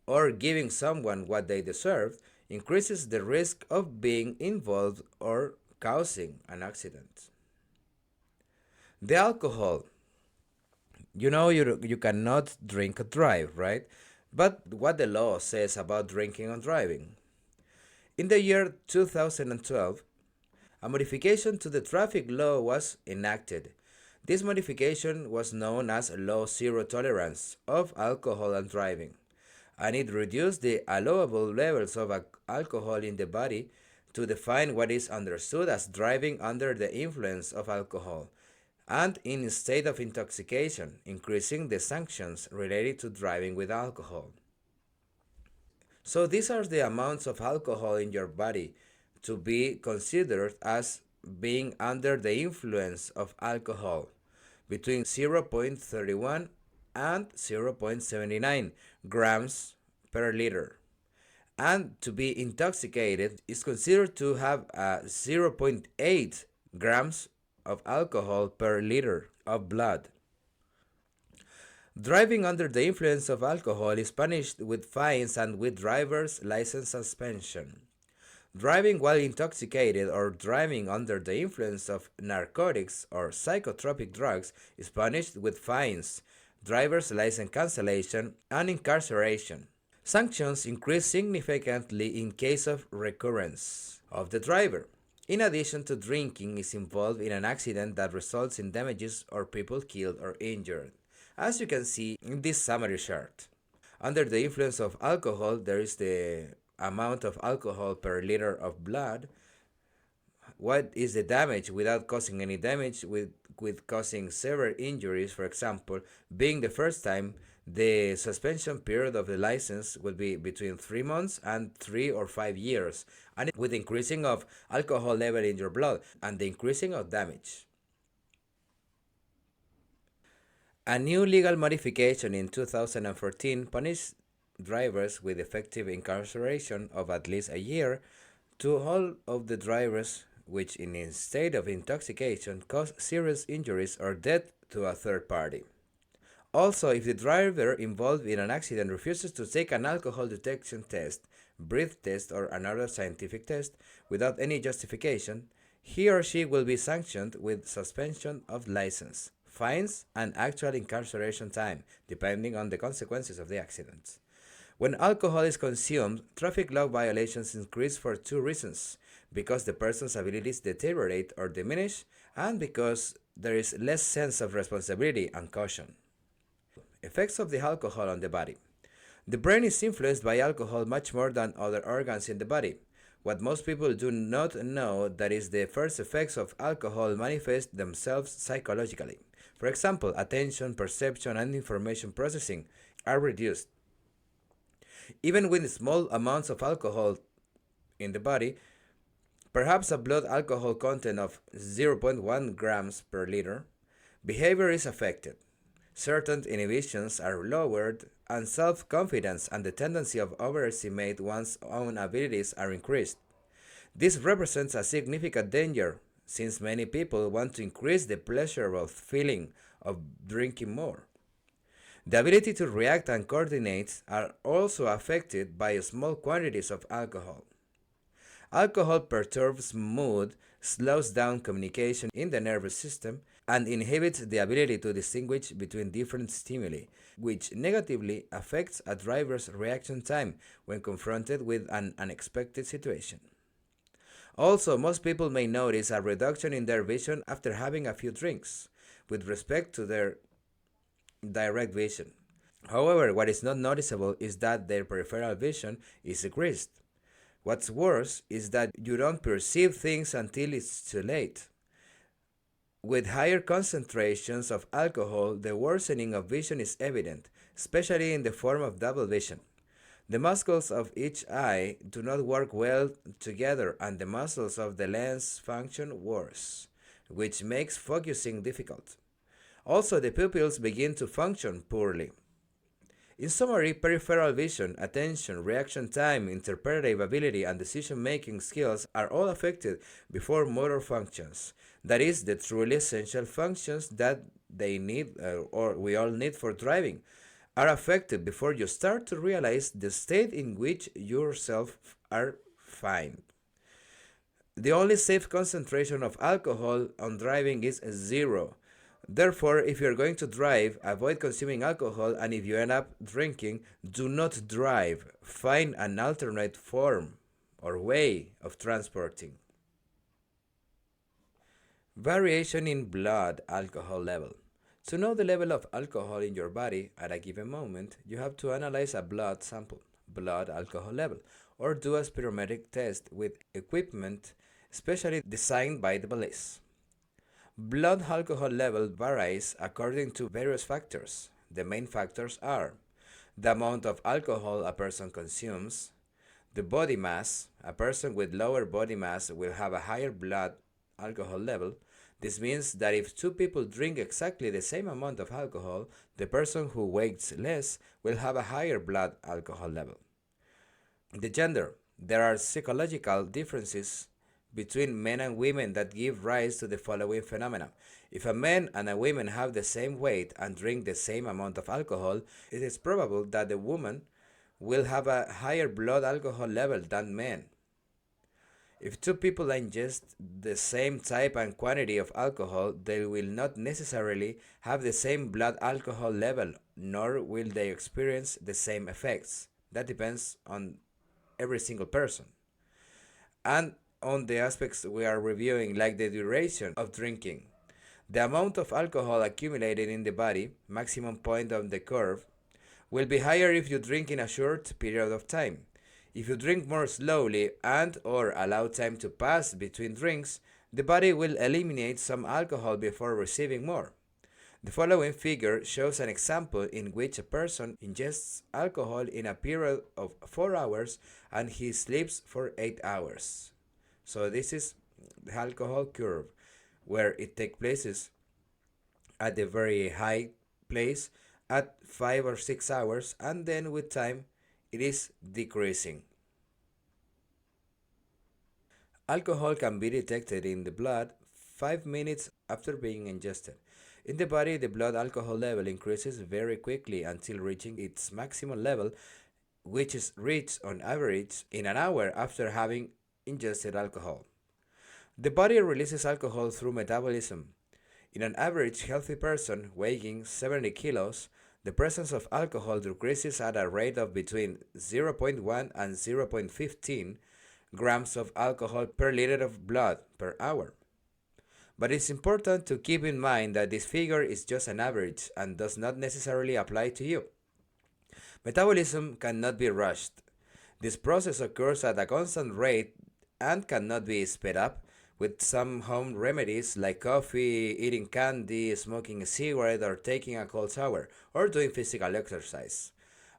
or giving someone what they deserve increases the risk of being involved or causing an accident. The alcohol. You cannot drink and drive, right? But what the law says about drinking and driving. In the year 2012, a modification to the traffic law was enacted. This modification was known as Law Zero Tolerance of Alcohol and Driving, and it reduced the allowable levels of alcohol in the body to define what is understood as driving under the influence of alcohol and in a state of intoxication, increasing the sanctions related to driving with alcohol. So these are the amounts of alcohol in your body to be considered as being under the influence of alcohol, between 0.31 and 0.79 grams per liter. And to be intoxicated is considered to have 0.8 grams of alcohol per liter of blood. Driving under the influence of alcohol is punished with fines and with driver's license suspension. Driving while intoxicated or driving under the influence of narcotics or psychotropic drugs is punished with fines, driver's license cancellation, and incarceration. Sanctions increase significantly in case of recurrence of the driver. In addition to drinking is involved in an accident that results in damages or people killed or injured, as you can see in this summary chart. Under the influence of alcohol, there is the amount of alcohol per liter of blood. What is the damage without causing any damage, with causing severe injuries, for example, being the first time, the suspension period of the license will be between 3 months and 3 or 5 years, and with increasing of alcohol level in your blood and the increasing of damage. A new legal modification in 2014 punished drivers with effective incarceration of at least a year to all of the drivers which in a state of intoxication cause serious injuries or death to a third party. Also, if the driver involved in an accident refuses to take an alcohol detection test, breath test, or another scientific test without any justification, he or she will be sanctioned with suspension of license, fines, and actual incarceration time, depending on the consequences of the accident. When alcohol is consumed, traffic law violations increase for two reasons: because the person's abilities deteriorate or diminish, and because there is less sense of responsibility and caution. Effects of the alcohol on the body. The brain is influenced by alcohol much more than other organs in the body. What most people do not know that is the first effects of alcohol manifest themselves psychologically. For example, attention, perception, and information processing are reduced. Even with small amounts of alcohol in the body, perhaps a blood alcohol content of 0.1 grams per liter, behavior is affected. Certain inhibitions are lowered, and self-confidence and the tendency of overestimate one's own abilities are increased. This represents a significant danger, since many people want to increase the pleasurable feeling of drinking more. The ability to react and coordinate are also affected by small quantities of alcohol. Alcohol perturbs mood, slows down communication in the nervous system, and inhibits the ability to distinguish between different stimuli, which negatively affects a driver's reaction time when confronted with an unexpected situation. Also, most people may notice a reduction in their vision after having a few drinks, with respect to their direct vision. However, what is not noticeable is that their peripheral vision is decreased. What's worse is that you don't perceive things until it's too late. With higher concentrations of alcohol, the worsening of vision is evident, especially in the form of double vision. The muscles of each eye do not work well together, and the muscles of the lens function worse, which makes focusing difficult. Also, the pupils begin to function poorly. In summary, peripheral vision, attention, reaction time, interpretive ability, and decision making skills are all affected before motor functions. That is, the truly essential functions that they need or we all need for driving are affected before you start to realize the state in which yourself are fine. The only safe concentration of alcohol on driving is 0. Therefore, if you're going to drive, avoid consuming alcohol, and if you end up drinking, do not drive. Find an alternate form or way of transporting. Variation in blood alcohol level. To know the level of alcohol in your body at a given moment, you have to analyze a blood sample, blood alcohol level, or do a spirometric test with equipment specially designed by the police. Blood alcohol level varies according to various factors. The main factors are the amount of alcohol a person consumes, the body mass. A person with lower body mass will have a higher blood alcohol level. This means that if two people drink exactly the same amount of alcohol, the person who weighs less will have a higher blood alcohol level. The gender. There are psychological differences between men and women that give rise to the following phenomena. If a man and a woman have the same weight and drink the same amount of alcohol, it is probable that the woman will have a higher blood alcohol level than men. If two people ingest the same type and quantity of alcohol, they will not necessarily have the same blood alcohol level, nor will they experience the same effects. That depends on every single person. And on the aspects we are reviewing, like the duration of drinking. The amount of alcohol accumulated in the body, maximum point on the curve, will be higher if you drink in a short period of time. If you drink more slowly and or allow time to pass between drinks, the body will eliminate some alcohol before receiving more. The following figure shows an example in which a person ingests alcohol in a period of 4 hours and he sleeps for 8 hours. So this is the alcohol curve, where it takes places at the very high place at 5 or 6 hours, and then with time it is decreasing. Alcohol can be detected in the blood 5 minutes after being ingested. In the body, the blood alcohol level increases very quickly until reaching its maximum level, which is reached on average in an hour after having ingested alcohol. The body releases alcohol through metabolism. In an average healthy person weighing 70 kilos, the presence of alcohol decreases at a rate of between 0.1 and 0.15 grams of alcohol per liter of blood per hour. But it's important to keep in mind that this figure is just an average and does not necessarily apply to you. Metabolism cannot be rushed. This process occurs at a constant rate and cannot be sped up with some home remedies like coffee, eating candy, smoking a cigarette, or taking a cold shower, or doing physical exercise.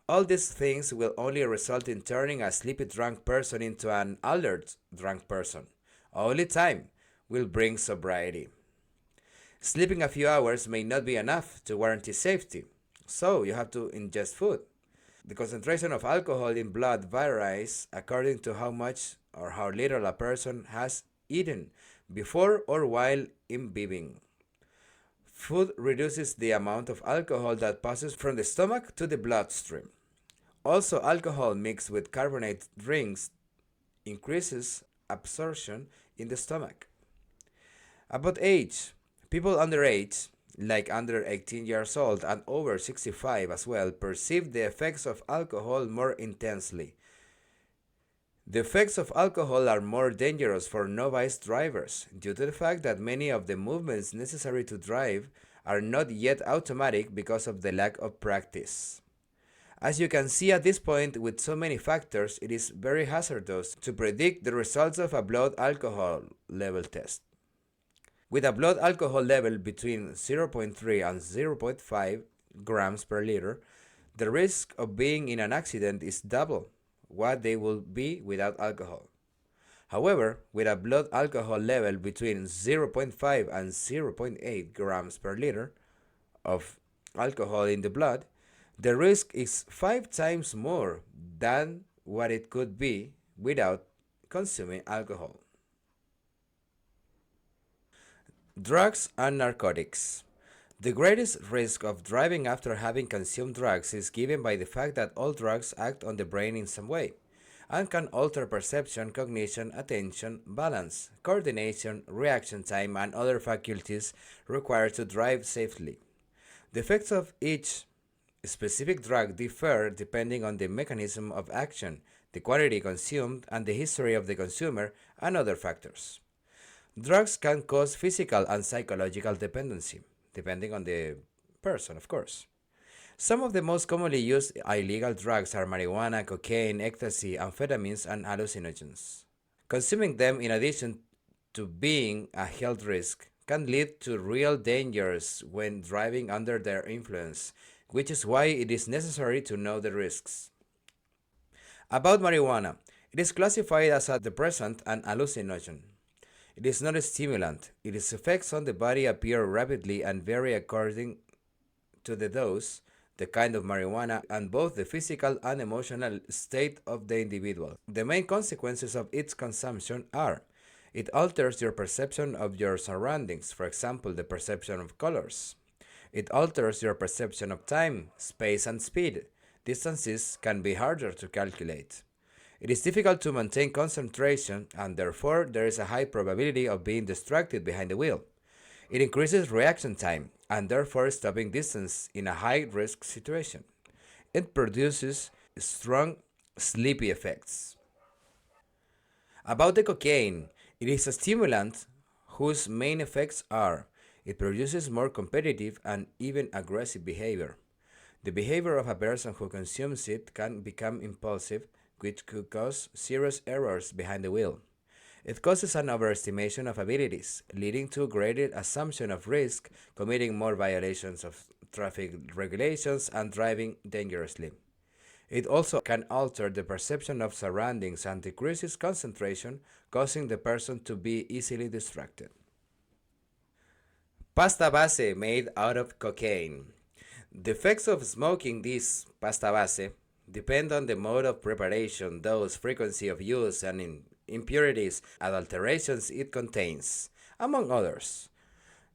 All these things will only result in turning a sleepy drunk person into an alert drunk person. Only time will bring sobriety. Sleeping a few hours may not be enough to guarantee safety, so you have to ingest food. The concentration of alcohol in blood varies according to how much or how little a person has eaten before or while imbibing. Food reduces the amount of alcohol that passes from the stomach to the bloodstream. Also, alcohol mixed with carbonated drinks increases absorption in the stomach. About age, people underage, like under 18 years old and over 65 as well, perceive the effects of alcohol more intensely. The effects of alcohol are more dangerous for novice drivers due to the fact that many of the movements necessary to drive are not yet automatic because of the lack of practice. As you can see at this point, with so many factors, it is very hazardous to predict the results of a blood alcohol level test. With a blood alcohol level between 0.3 and 0.5 grams per liter, the risk of being in an accident is double what they would be without alcohol. However, with a blood alcohol level between 0.5 and 0.8 grams per liter of alcohol in the blood, the risk is 5 times more than what it could be without consuming alcohol. Drugs and narcotics. The greatest risk of driving after having consumed drugs is given by the fact that all drugs act on the brain in some way and can alter perception, cognition, attention, balance, coordination, reaction time, and other faculties required to drive safely. The effects of each specific drug differ depending on the mechanism of action, the quantity consumed, and the history of the consumer, and other factors. Drugs can cause physical and psychological dependency, depending on the person, of course. Some of the most commonly used illegal drugs are marijuana, cocaine, ecstasy, amphetamines, and hallucinogens. Consuming them, in addition to being a health risk, can lead to real dangers when driving under their influence, which is why it is necessary to know the risks. About marijuana, it is classified as a depressant and hallucinogen. It is not a stimulant. Its effects on the body appear rapidly and vary according to the dose, the kind of marijuana, and both the physical and emotional state of the individual. The main consequences of its consumption are: it alters your perception of your surroundings, for example, the perception of colors. It alters your perception of time, space, and speed. Distances can be harder to calculate. It is difficult to maintain concentration, and therefore there is a high probability of being distracted behind the wheel. It increases reaction time, and therefore stopping distance in a high-risk situation. It produces strong sleepy effects. About the cocaine, it is a stimulant whose main effects are: it produces more competitive and even aggressive behavior. The behavior of a person who consumes it can become impulsive, which could cause serious errors behind the wheel. It causes an overestimation of abilities, leading to greater assumption of risk, committing more violations of traffic regulations, and driving dangerously. It also can alter the perception of surroundings and decreases concentration, causing the person to be easily distracted. Pasta base made out of cocaine. The effects of smoking this pasta base depend on the mode of preparation, dose, frequency of use, and impurities and alterations it contains, among others.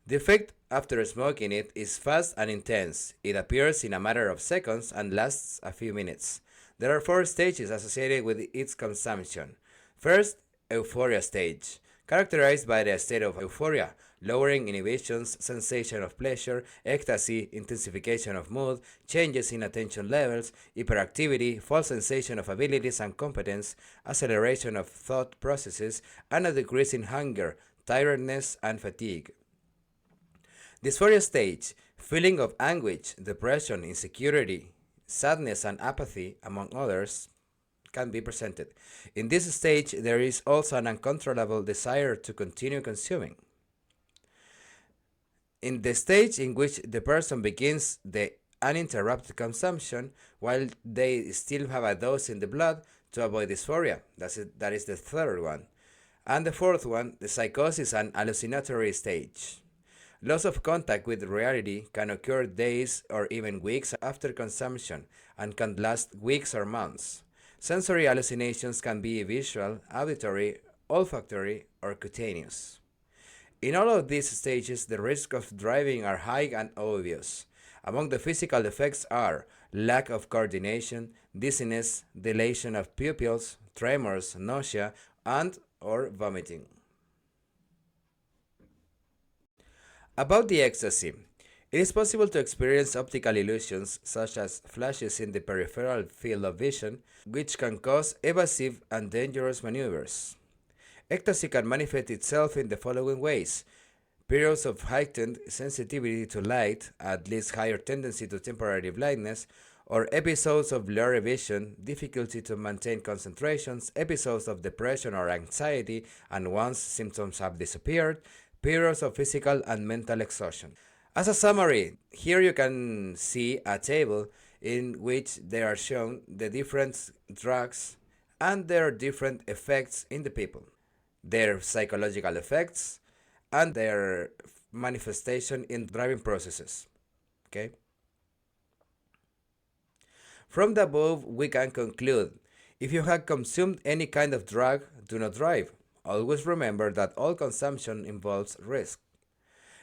The effect after smoking it is fast and intense. It appears in a matter of seconds and lasts a few minutes. There are 4 stages associated with its consumption. First, euphoria stage, characterized by the state of euphoria, lowering inhibitions, sensation of pleasure, ecstasy, intensification of mood, changes in attention levels, hyperactivity, false sensation of abilities and competence, acceleration of thought processes, and a decrease in hunger, tiredness, and fatigue. Dysphoria stage, feeling of anguish, depression, insecurity, sadness, and apathy, among others, can be presented. In this stage, there is also an uncontrollable desire to continue consuming. In the stage in which the person begins the uninterrupted consumption while they still have a dose in the blood to avoid dysphoria, that is the third one. And the fourth one, the psychosis and hallucinatory stage. Loss of contact with reality can occur days or even weeks after consumption and can last weeks or months. Sensory hallucinations can be visual, auditory, olfactory, or cutaneous. In all of these stages, the risks of driving are high and obvious. Among the physical effects are lack of coordination, dizziness, dilation of pupils, tremors, nausea, and or vomiting. About the ecstasy, it is possible to experience optical illusions such as flashes in the peripheral field of vision, which can cause evasive and dangerous maneuvers. Ecstasy can manifest itself in the following ways: periods of heightened sensitivity to light, at least higher tendency to temporary blindness, or episodes of blurry vision, difficulty to maintain concentrations, episodes of depression or anxiety, and once symptoms have disappeared, periods of physical and mental exhaustion. As a summary, here you can see a table in which they are shown the different drugs and their different effects in the people, their psychological effects, and their manifestation in driving processes. Okay? From the above, we can conclude if you have consumed any kind of drug, do not drive. Always remember that all consumption involves risk.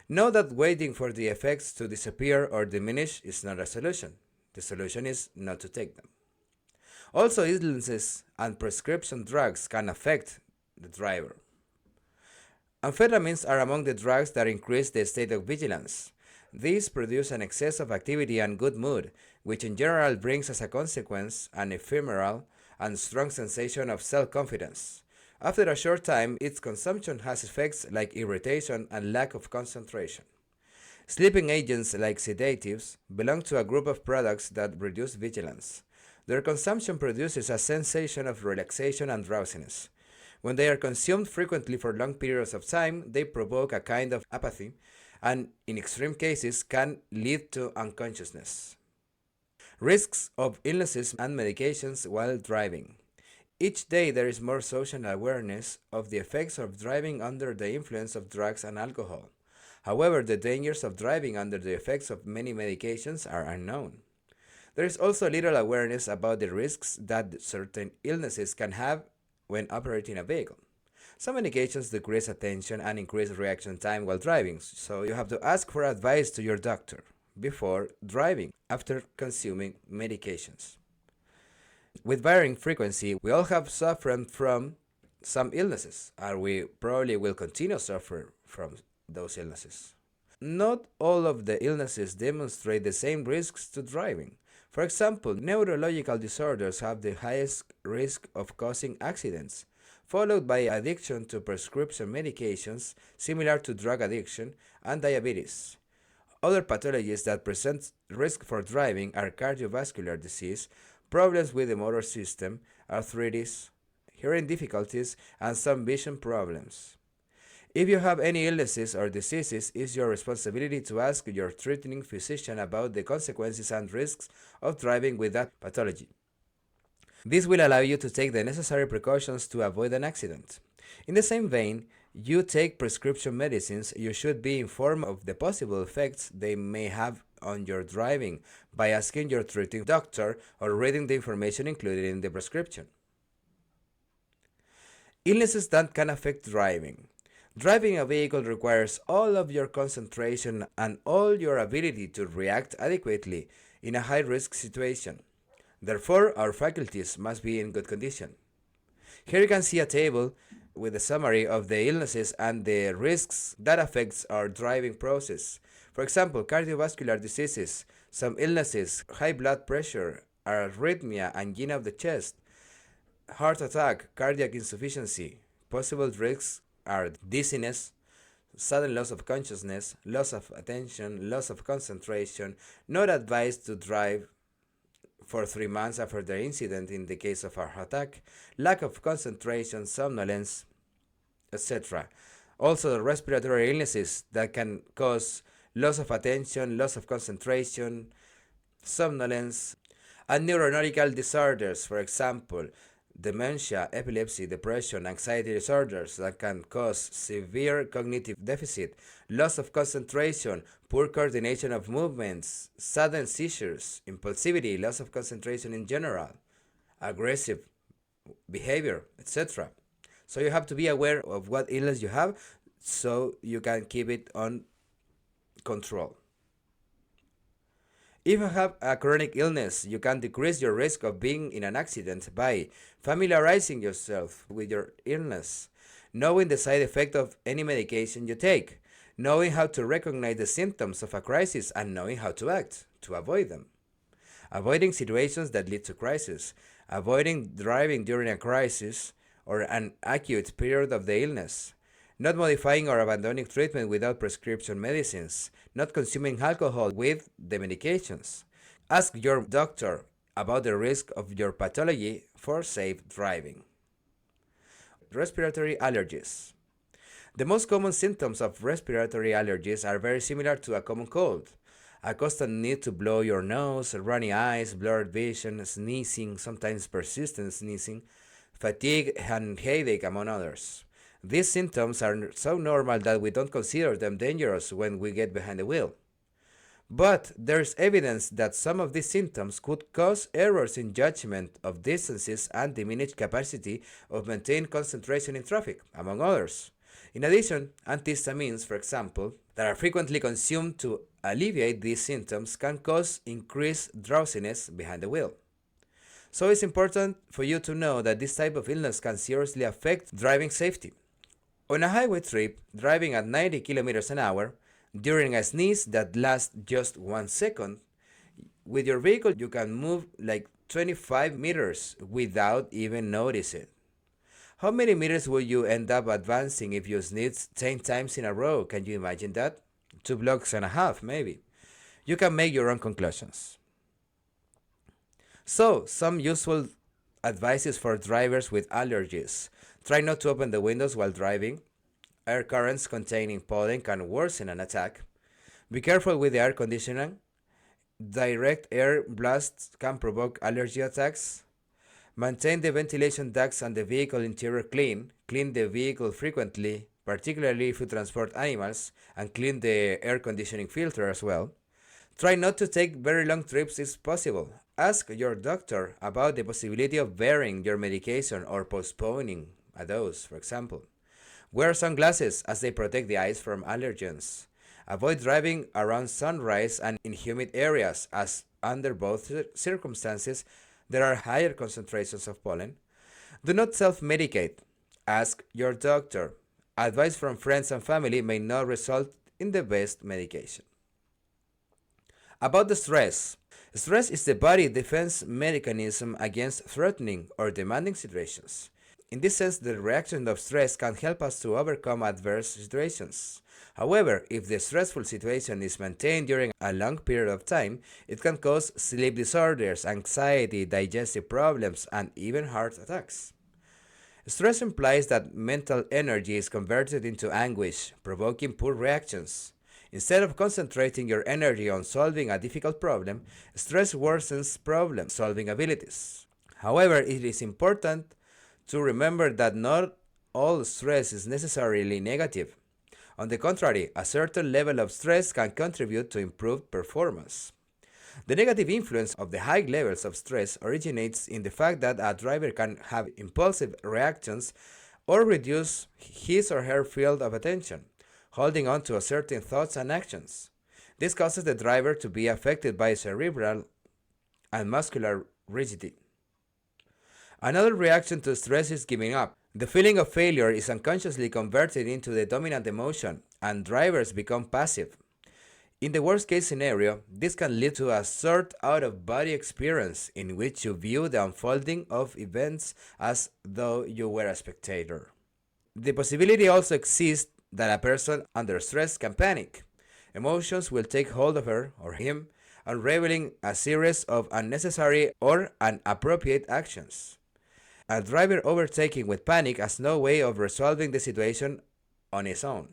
Know that waiting for the effects to disappear or diminish is not a solution. The solution is not to take them. Also, illnesses and prescription drugs can affect the driver. Amphetamines are among the drugs that increase the state of vigilance. These produce an excess of activity and good mood, which in general brings as a consequence an ephemeral and strong sensation of self-confidence. After a short time, its consumption has effects like irritation and lack of concentration. Sleeping agents like sedatives belong to a group of products that reduce vigilance. Their consumption produces a sensation of relaxation and drowsiness. When they are consumed frequently for long periods of time, they provoke a kind of apathy and, in extreme cases, can lead to unconsciousness. Risks of illnesses and medications while driving. Each day there is more social awareness of the effects of driving under the influence of drugs and alcohol. However, the dangers of driving under the effects of many medications are unknown. There is also little awareness about the risks that certain illnesses can have when operating a vehicle. Some medications decrease attention and increase reaction time while driving, so you have to ask for advice to your doctor before driving after consuming medications. With varying frequency, we all have suffered from some illnesses, and we probably will continue to suffer from those illnesses. Not all of the illnesses demonstrate the same risks to driving. For example, neurological disorders have the highest risk of causing accidents, followed by addiction to prescription medications similar to drug addiction and diabetes. Other pathologies that present risk for driving are cardiovascular disease, problems with the motor system, arthritis, hearing difficulties, and some vision problems. If you have any illnesses or diseases, it's your responsibility to ask your treating physician about the consequences and risks of driving with that pathology. This will allow you to take the necessary precautions to avoid an accident. In the same vein, you take prescription medicines, you should be informed of the possible effects they may have on your driving by asking your treating doctor or reading the information included in the prescription. Illnesses that can affect driving. Driving a vehicle requires all of your concentration and all your ability to react adequately in a high-risk situation. Therefore, our faculties must be in good condition. Here you can see a table with a summary of the illnesses and the risks that affects our driving process. For example, cardiovascular diseases, some illnesses, high blood pressure, arrhythmia, angina of the chest, heart attack, cardiac insufficiency. Possible risks are dizziness, sudden loss of consciousness, loss of attention, loss of concentration, not advised to drive for 3 months after the incident in the case of a heart attack, lack of concentration, somnolence, etc. Also, respiratory illnesses that can cause loss of attention, loss of concentration, somnolence, and neurological disorders, for example, dementia, epilepsy, depression, anxiety disorders that can cause severe cognitive deficit, loss of concentration, poor coordination of movements, sudden seizures, impulsivity, loss of concentration in general, aggressive behavior, etc. So you have to be aware of what illness you have so you can keep it on control. If you have a chronic illness, you can decrease your risk of being in an accident by familiarizing yourself with your illness, knowing the side effect of any medication you take, knowing how to recognize the symptoms of a crisis, and knowing how to act to avoid them. Avoiding situations that lead to crisis, avoiding driving during a crisis or an acute period of the illness, not modifying or abandoning treatment without prescription medicines, not consuming alcohol with the medications, Ask your doctor about the risk of your pathology for safe driving. Respiratory allergies. The most common symptoms of respiratory allergies are very similar to a common cold. A constant need to blow your nose, runny eyes, blurred vision, sneezing, sometimes persistent sneezing, fatigue, and headache, among others. These symptoms are so normal that we don't consider them dangerous when we get behind the wheel. But there's evidence that some of these symptoms could cause errors in judgment of distances and diminished capacity of maintained concentration in traffic, among others. In addition, antihistamines, for example, that are frequently consumed to alleviate these symptoms can cause increased drowsiness behind the wheel. So it's important for you to know that this type of illness can seriously affect driving safety. On a highway trip, driving at 90 kilometers an hour, during a sneeze that lasts just 1 second, with your vehicle you can move like 25 meters without even noticing it. How many meters will you end up advancing if you sneeze 10 times in a row? Can you imagine that? 2 blocks and a half, maybe. You can make your own conclusions. So, some useful advices for drivers with allergies. Try not to open the windows while driving. Air currents containing pollen can worsen an attack. Be careful with the air conditioning. Direct air blasts can provoke allergy attacks. Maintain the ventilation ducts and the vehicle interior clean. Clean the vehicle frequently, particularly if you transport animals, and clean the air conditioning filter as well. Try not to take very long trips if possible. Ask your doctor about the possibility of varying your medication or postponing a dose, for example. Wear sunglasses as they protect the eyes from allergens. Avoid driving around sunrise and in humid areas, as under both circumstances there are higher concentrations of pollen. Do not self-medicate. Ask your doctor. Advice from friends and family may not result in the best medication. About the stress. Stress is the body defense mechanism against threatening or demanding situations. In this sense, the reaction of stress can help us to overcome adverse situations. However, if the stressful situation is maintained during a long period of time, it can cause sleep disorders, anxiety, digestive problems, and even heart attacks. Stress implies that mental energy is converted into anguish, provoking poor reactions. Instead of concentrating your energy on solving a difficult problem, stress worsens problem-solving abilities. However, it is important to remember that not all stress is necessarily negative. On the contrary, a certain level of stress can contribute to improved performance. The negative influence of the high levels of stress originates in the fact that a driver can have impulsive reactions or reduce his or her field of attention, holding on to certain thoughts and actions. This causes the driver to be affected by cerebral and muscular rigidity. Another reaction to stress is giving up. The feeling of failure is unconsciously converted into the dominant emotion, and drivers become passive. In the worst case scenario, this can lead to a sort out-of-body experience in which you view the unfolding of events as though you were a spectator. The possibility also exists that a person under stress can panic. Emotions will take hold of her or him, unraveling a series of unnecessary or inappropriate actions. A driver overtaken with panic has no way of resolving the situation on his own.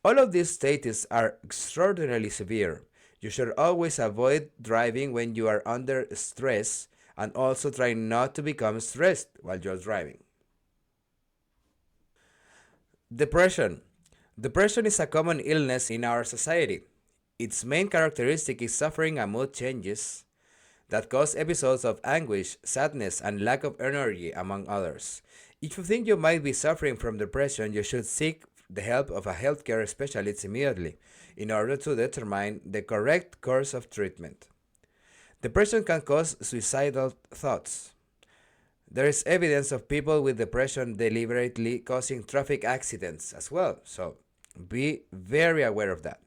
All of these states are extraordinarily severe. You should always avoid driving when you are under stress, and also try not to become stressed while you're driving. Depression. Depression is a common illness in our society. Its main characteristic is suffering and mood changes that cause episodes of anguish, sadness, and lack of energy, among others. If you think you might be suffering from depression, you should seek the help of a healthcare specialist immediately in order to determine the correct course of treatment. Depression can cause suicidal thoughts. There is evidence of people with depression deliberately causing traffic accidents as well, so be very aware of that.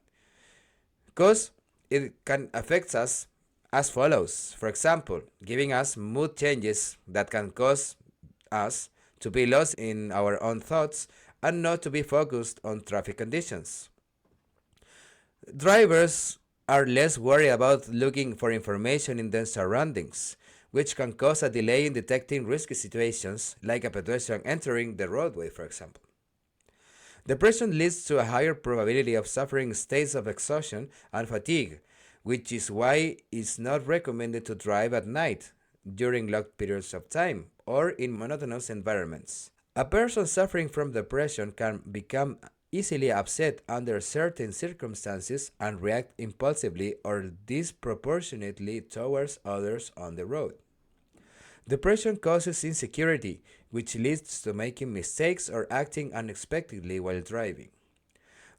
Because it can affect us as follows. For example, giving us mood changes that can cause us to be lost in our own thoughts and not to be focused on traffic conditions. Drivers are less worried about looking for information in their surroundings, which can cause a delay in detecting risky situations, like a pedestrian entering the roadway, for example. Depression leads to a higher probability of suffering states of exhaustion and fatigue, which is why it's not recommended to drive at night during long periods of time or in monotonous environments. A person suffering from depression can become easily upset under certain circumstances and react impulsively or disproportionately towards others on the road. Depression causes insecurity, which leads to making mistakes or acting unexpectedly while driving.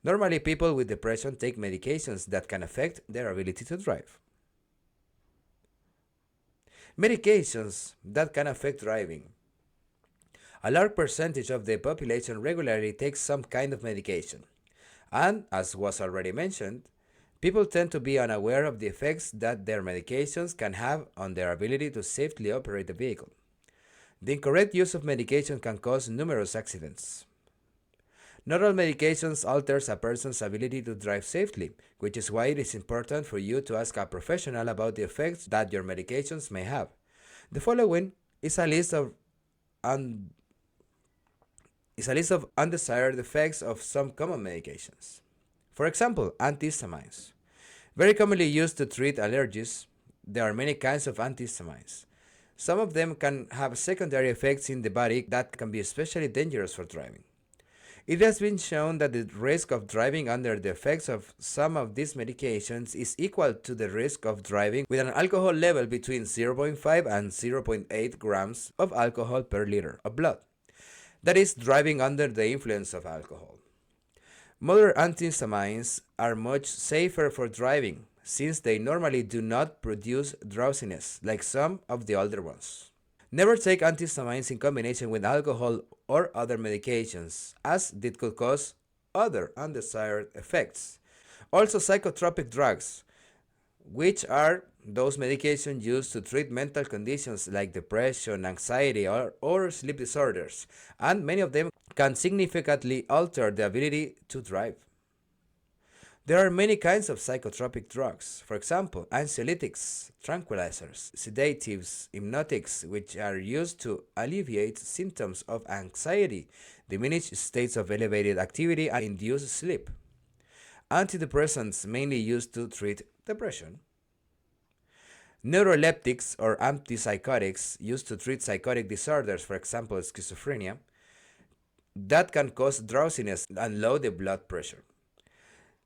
Normally, people with depression take medications that can affect their ability to drive. Medications that can affect driving. A large percentage of the population regularly takes some kind of medication. And, as was already mentioned, people tend to be unaware of the effects that their medications can have on their ability to safely operate the vehicle. The incorrect use of medication can cause numerous accidents. Not all medications alters a person's ability to drive safely, which is why it is important for you to ask a professional about the effects that your medications may have. The following is a list of undesired effects of some common medications. For example, antihistamines. Very commonly used to treat allergies, there are many kinds of antihistamines. Some of them can have secondary effects in the body that can be especially dangerous for driving. It has been shown that the risk of driving under the effects of some of these medications is equal to the risk of driving with an alcohol level between 0.5 and 0.8 grams of alcohol per liter of blood. That is, driving under the influence of alcohol. Modern antihistamines are much safer for driving, since they normally do not produce drowsiness like some of the older ones. Never take antihistamines in combination with alcohol or other medications, as it could cause other undesired effects. Also, psychotropic drugs, which are those medications used to treat mental conditions like depression, anxiety, or sleep disorders, and many of them can significantly alter the ability to drive. There are many kinds of psychotropic drugs, for example, anxiolytics, tranquilizers, sedatives, hypnotics, which are used to alleviate symptoms of anxiety, diminish states of elevated activity, and induce sleep. Antidepressants mainly used to treat depression. Neuroleptics or antipsychotics used to treat psychotic disorders, for example, schizophrenia, that can cause drowsiness and lower the blood pressure.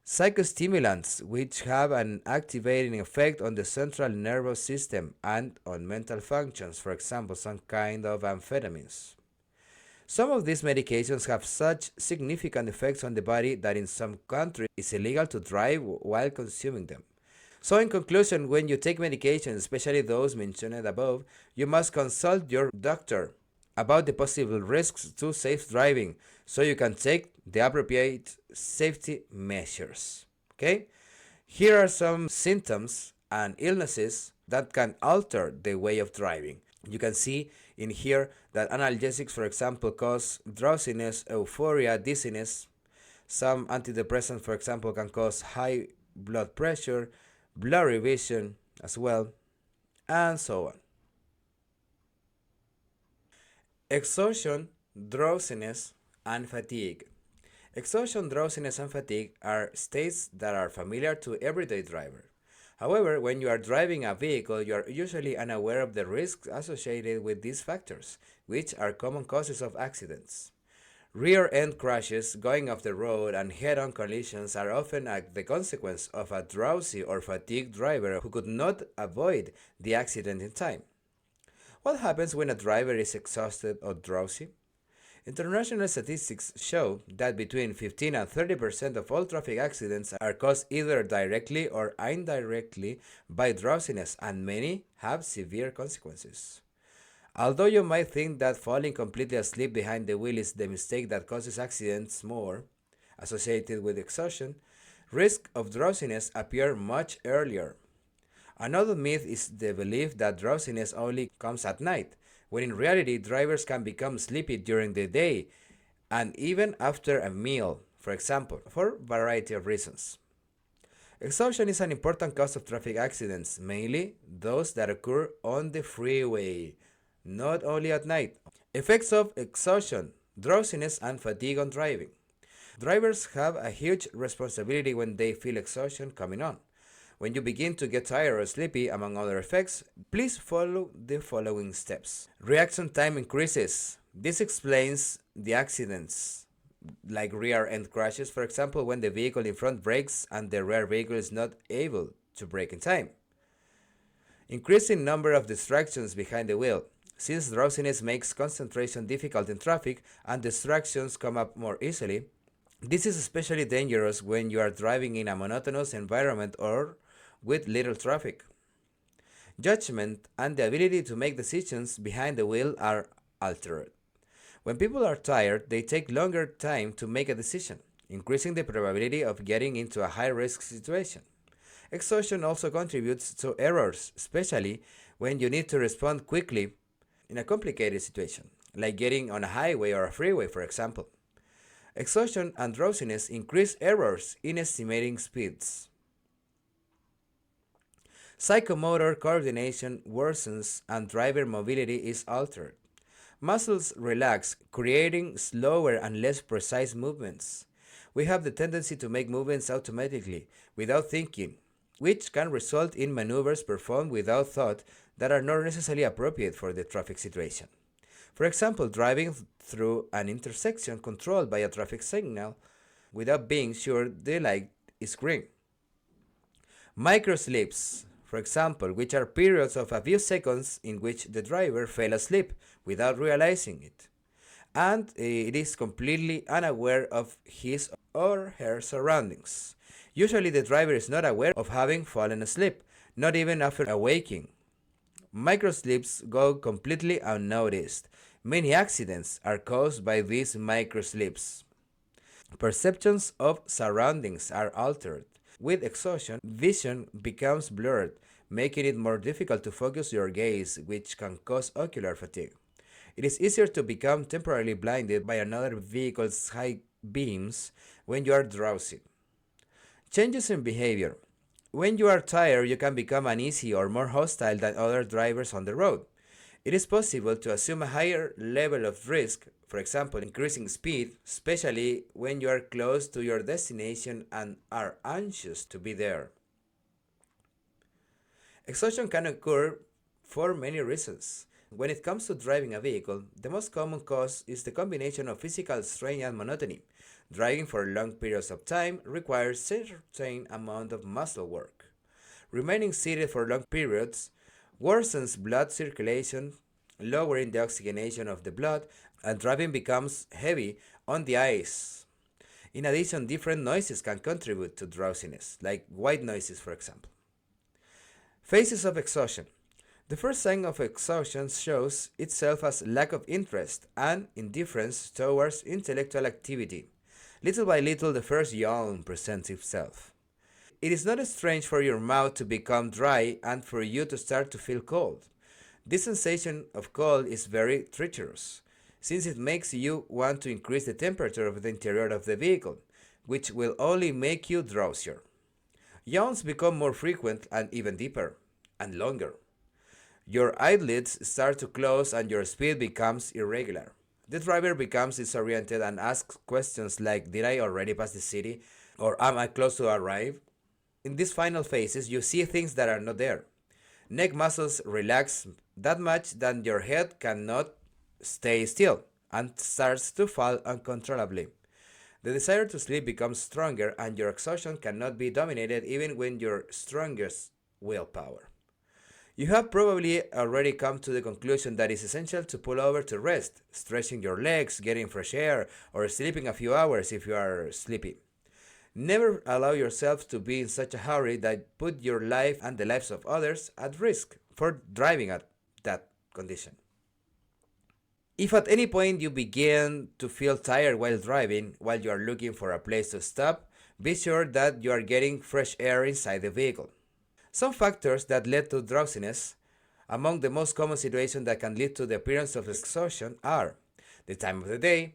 Psychostimulants, which have an activating effect on the central nervous system and on mental functions, for example, some kind of amphetamines. Some of these medications have such significant effects on the body that in some countries it's illegal to drive while consuming them. So in conclusion, when you take medications, especially those mentioned above, you must consult your doctor about the possible risks to safe driving so you can take the appropriate safety measures. Okay? Here are some symptoms and illnesses that can alter the way of driving. You can see in here that analgesics, for example, cause drowsiness, euphoria, dizziness. Some antidepressants, for example, can cause high blood pressure, blurry vision as well, and so on. Exhaustion, drowsiness, and fatigue. Exhaustion, drowsiness, and fatigue are states that are familiar to everyday driver. However, when you are driving a vehicle, you are usually unaware of the risks associated with these factors, which are common causes of accidents. Rear-end crashes, going off the road, and head-on collisions are often the consequence of a drowsy or fatigued driver who could not avoid the accident in time. What happens when a driver is exhausted or drowsy? International statistics show that between 15 and 30% of all traffic accidents are caused either directly or indirectly by drowsiness, and many have severe consequences. Although you might think that falling completely asleep behind the wheel is the mistake that causes accidents more associated with exhaustion, risk of drowsiness appear much earlier. Another myth is the belief that drowsiness only comes at night, when in reality drivers can become sleepy during the day and even after a meal, for example, for a variety of reasons. Exhaustion is an important cause of traffic accidents, mainly those that occur on the freeway, not only at night. Effects of exhaustion, drowsiness, and fatigue on driving. Drivers have a huge responsibility when they feel exhaustion coming on. When you begin to get tired or sleepy, among other effects, please follow the following steps. Reaction time increases. This explains the accidents, like rear end crashes, for example, when the vehicle in front brakes and the rear vehicle is not able to brake in time. Increasing number of distractions behind the wheel. Since drowsiness makes concentration difficult in traffic and distractions come up more easily, this is especially dangerous when you are driving in a monotonous environment or with little traffic. Judgment and the ability to make decisions behind the wheel are altered. When people are tired, they take longer time to make a decision, increasing the probability of getting into a high risk situation. Exhaustion also contributes to errors, especially when you need to respond quickly in a complicated situation, like getting on a highway or a freeway, for example. Exhaustion and drowsiness increase errors in estimating speeds. Psychomotor coordination worsens and driver mobility is altered. Muscles relax, creating slower and less precise movements. We have the tendency to make movements automatically, without thinking, which can result in maneuvers performed without thought that are not necessarily appropriate for the traffic situation. For example, driving through an intersection controlled by a traffic signal without being sure the light is green. Microsleeps, for example, which are periods of a few seconds in which the driver fell asleep without realizing it, and it is completely unaware of his or her surroundings. Usually, the driver is not aware of having fallen asleep, not even after awaking. Microsleeps go completely unnoticed. Many accidents are caused by these microsleeps. Perceptions of surroundings are altered. With exhaustion, vision becomes blurred, making it more difficult to focus your gaze, which can cause ocular fatigue. It is easier to become temporarily blinded by another vehicle's high beams when you are drowsy. Changes in behavior. When you are tired, you can become uneasy or more hostile than other drivers on the road. It is possible to assume a higher level of risk, for example, increasing speed, especially when you are close to your destination and are anxious to be there. Exhaustion can occur for many reasons. When it comes to driving a vehicle, the most common cause is the combination of physical strain and monotony. Driving for long periods of time requires a certain amount of muscle work. Remaining seated for long periods worsens blood circulation, lowering the oxygenation of the blood, and driving becomes heavy on the eyes. In addition, different noises can contribute to drowsiness, like white noises, for example. Phases of exhaustion. The first sign of exhaustion shows itself as lack of interest and indifference towards intellectual activity. Little by little, the first yawn presents itself. It is not strange for your mouth to become dry and for you to start to feel cold. This sensation of cold is very treacherous, since it makes you want to increase the temperature of the interior of the vehicle, which will only make you drowsier. Yawns become more frequent and even deeper and longer. Your eyelids start to close and your speed becomes irregular. The driver becomes disoriented and asks questions like, "Did I already pass the city?" or "Am I close to arrive?" In these final phases, you see things that are not there. Neck muscles relax that much that your head cannot stay still and starts to fall uncontrollably. The desire to sleep becomes stronger and your exhaustion cannot be dominated even with your strongest willpower. You have probably already come to the conclusion that it's essential to pull over to rest, stretching your legs, getting fresh air, or sleeping a few hours if you are sleepy. Never allow yourself to be in such a hurry that put your life and the lives of others at risk for driving at that condition. If at any point you begin to feel tired while driving, while you are looking for a place to stop, be sure that you are getting fresh air inside the vehicle. Some factors that lead to drowsiness. Among the most common situations that can lead to the appearance of exhaustion are the time of the day,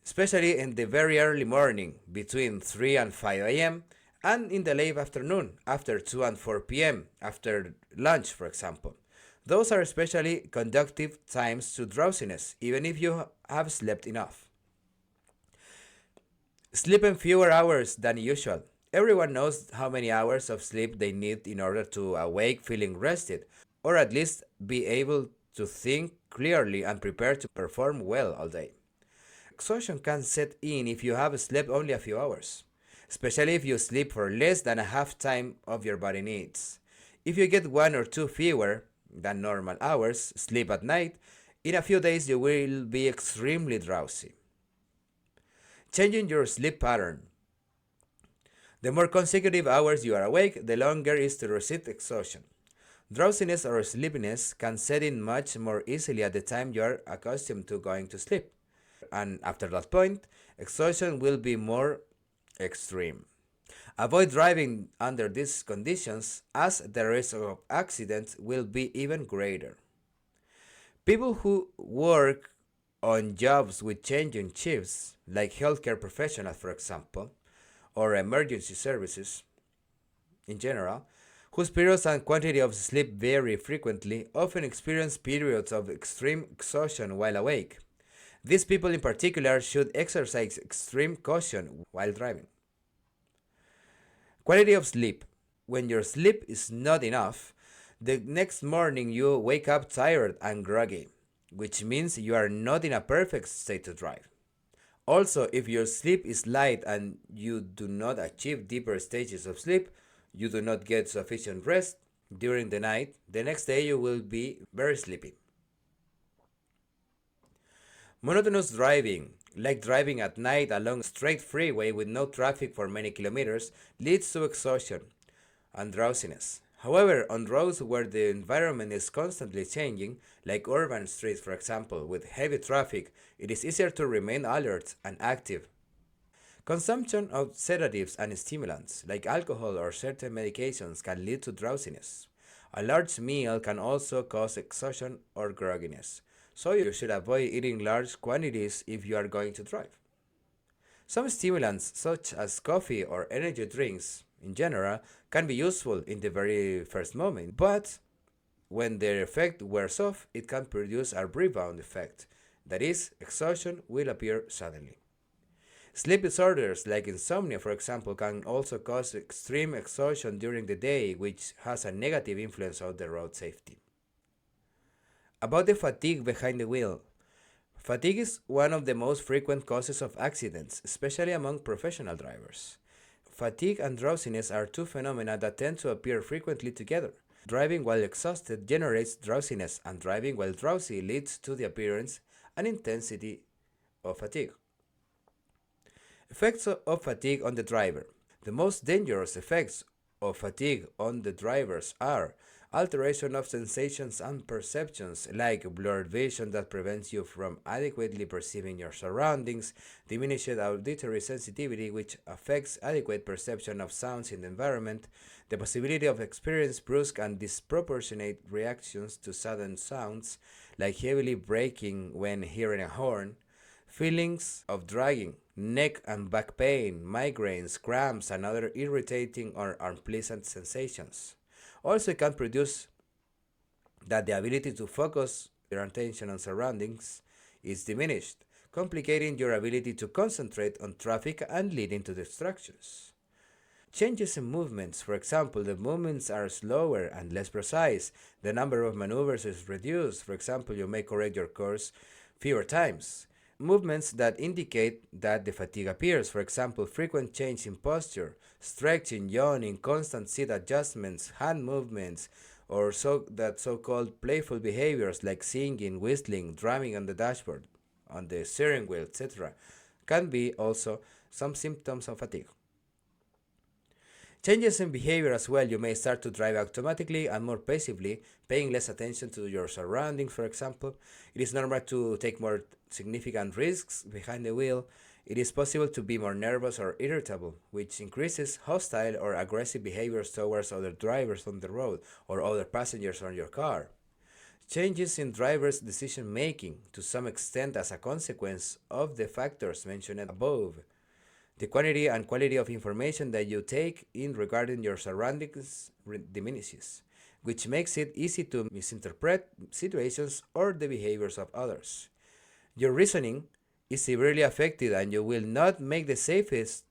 especially in the very early morning between 3 and 5 a.m., and in the late afternoon, after 2 and 4 p.m., after lunch, for example. Those are especially conductive times to drowsiness, even if you have slept enough. Sleeping fewer hours than usual. Everyone knows how many hours of sleep they need in order to awake feeling rested, or at least be able to think clearly and prepare to perform well all day. Exhaustion can set in if you have slept only a few hours, especially if you sleep for less than a half time of your body needs. If you get one or two fewer than normal hours sleep at night, in a few days you will be extremely drowsy. Changing your sleep pattern. The more consecutive hours you are awake, the longer is to resist exhaustion. Drowsiness or sleepiness can set in much more easily at the time you are accustomed to going to sleep. And after that point, exhaustion will be more extreme. Avoid driving under these conditions as the risk of accidents will be even greater. People who work on jobs with changing shifts, like healthcare professionals, for example, or emergency services in general, whose periods and quantity of sleep vary frequently, often experience periods of extreme exhaustion while awake. These people in particular should exercise extreme caution while driving. Quality of sleep. When your sleep is not enough, the next morning you wake up tired and groggy, which means you are not in a perfect state to drive. Also, if your sleep is light and you do not achieve deeper stages of sleep, you do not get sufficient rest during the night, the next day you will be very sleepy. Monotonous driving, like driving at night along a straight freeway with no traffic for many kilometers, leads to exhaustion and drowsiness. However, on roads where the environment is constantly changing, like urban streets for example, with heavy traffic, it is easier to remain alert and active. Consumption of sedatives and stimulants, like alcohol or certain medications, can lead to drowsiness. A large meal can also cause exhaustion or grogginess, so you should avoid eating large quantities if you are going to drive. Some stimulants, such as coffee or energy drinks in general, can be useful in the very first moment, but when their effect wears off, it can produce a rebound effect. That is, exhaustion will appear suddenly. Sleep disorders like insomnia, for example, can also cause extreme exhaustion during the day, which has a negative influence on the road safety. About the fatigue behind the wheel. Fatigue is one of the most frequent causes of accidents, especially among professional drivers. Fatigue and drowsiness are two phenomena that tend to appear frequently together. Driving while exhausted generates drowsiness, and driving while drowsy leads to the appearance and intensity of fatigue. Effects of fatigue on the driver. The most dangerous effects of fatigue on the drivers are alteration of sensations and perceptions, like blurred vision that prevents you from adequately perceiving your surroundings, diminished auditory sensitivity, which affects adequate perception of sounds in the environment, the possibility of experiencing brusque and disproportionate reactions to sudden sounds, like heavily braking when hearing a horn, feelings of dragging, neck and back pain, migraines, cramps, and other irritating or unpleasant sensations. Also, it can produce that the ability to focus your attention on surroundings is diminished, complicating your ability to concentrate on traffic and leading to distractions. Changes in movements, for example, the movements are slower and less precise, the number of maneuvers is reduced, for example, you may correct your course fewer times. Movements that indicate that the fatigue appears, for example, frequent change in posture, stretching, yawning, constant seat adjustments, hand movements, or so-called playful behaviors like singing, whistling, drumming on the dashboard, on the steering wheel, etc., can be also some symptoms of fatigue. Changes in behavior as well. You may start to drive automatically and more passively, paying less attention to your surroundings, for example. It is normal to take more significant risks behind the wheel. It is possible to be more nervous or irritable, which increases hostile or aggressive behaviors towards other drivers on the road or other passengers on your car. Changes in drivers' decision making, to some extent as a consequence of the factors mentioned above. The quantity and quality of information that you take in regarding your surroundings diminishes, which makes it easy to misinterpret situations or the behaviors of others. Your reasoning is severely affected and you will not make the safest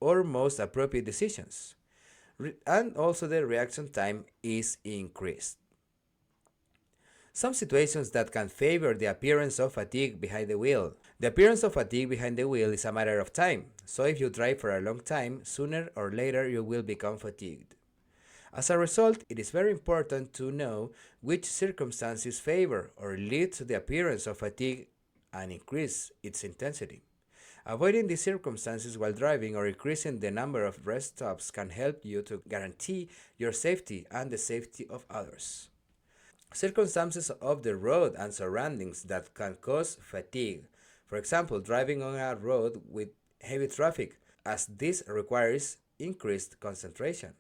or most appropriate decisions. And also, the reaction time is increased. Some situations that can favor the appearance of fatigue behind the wheel. The appearance of fatigue behind the wheel is a matter of time, so if you drive for a long time, sooner or later you will become fatigued. As a result, it is very important to know which circumstances favor or lead to the appearance of fatigue and increase its intensity. Avoiding these circumstances while driving or increasing the number of rest stops can help you to guarantee your safety and the safety of others. Circumstances of the road and surroundings that can cause fatigue. For example, driving on a road with heavy traffic, as this requires increased concentration.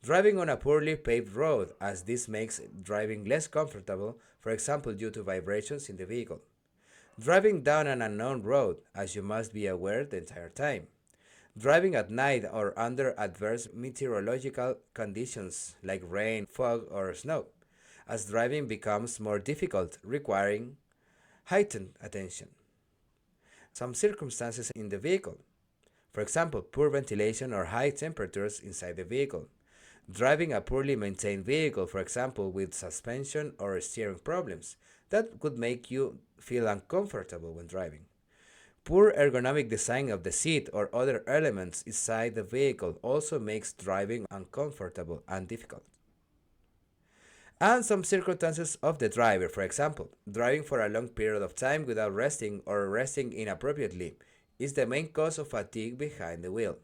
Driving on a poorly paved road, as this makes driving less comfortable, for example, due to vibrations in the vehicle. Driving down an unknown road, as you must be aware the entire time. Driving at night or under adverse meteorological conditions like rain, fog, or snow, as driving becomes more difficult, requiring heightened attention. Some circumstances in the vehicle, for example, poor ventilation or high temperatures inside the vehicle. Driving a poorly maintained vehicle, for example, with suspension or steering problems, that could make you feel uncomfortable when driving. Poor ergonomic design of the seat or other elements inside the vehicle also makes driving uncomfortable and difficult. And some circumstances of the driver, for example, driving for a long period of time without resting or resting inappropriately, is the main cause of fatigue behind the wheel.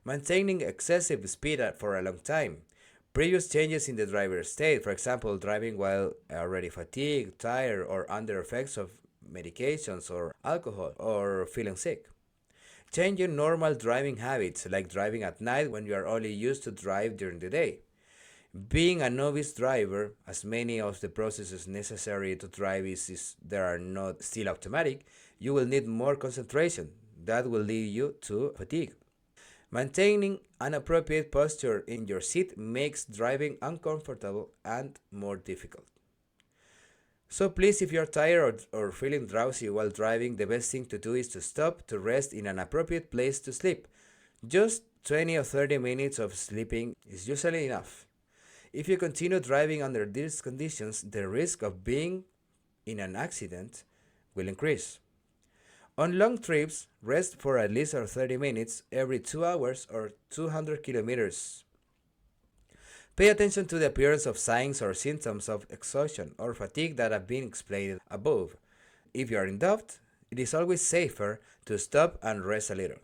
Maintaining excessive speed for a long time. Previous changes in the driver's state, for example, driving while already fatigued, tired, or under effects of medications or alcohol, or feeling sick. Changing normal driving habits, like driving at night when you are only used to drive during the day. Being a novice driver, as many of the processes necessary to drive is there are not still automatic, you will need more concentration. That will lead you to fatigue. Maintaining an appropriate posture in your seat makes driving uncomfortable and more difficult. So please, if you're tired or feeling drowsy while driving, the best thing to do is to stop to rest in an appropriate place to sleep. Just 20 or 30 minutes of sleeping is usually enough. If you continue driving under these conditions, the risk of being in an accident will increase. On long trips, rest for at least 30 minutes every 2 hours or 200 kilometers. Pay attention to the appearance of signs or symptoms of exhaustion or fatigue that have been explained above. If you are in doubt, it is always safer to stop and rest a little.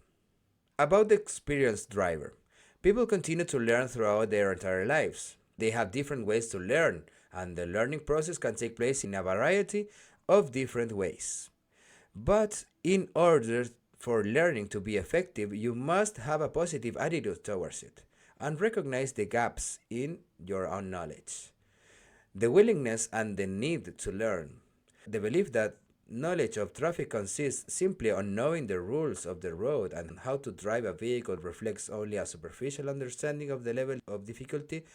About the experienced driver, people continue to learn throughout their entire lives. They have different ways to learn, and the learning process can take place in a variety of different ways. But in order for learning to be effective, you must have a positive attitude towards it and recognize the gaps in your own knowledge. The willingness and the need to learn. The belief that knowledge of traffic consists simply on knowing the rules of the road and how to drive a vehicle reflects only a superficial understanding of the level of difficulty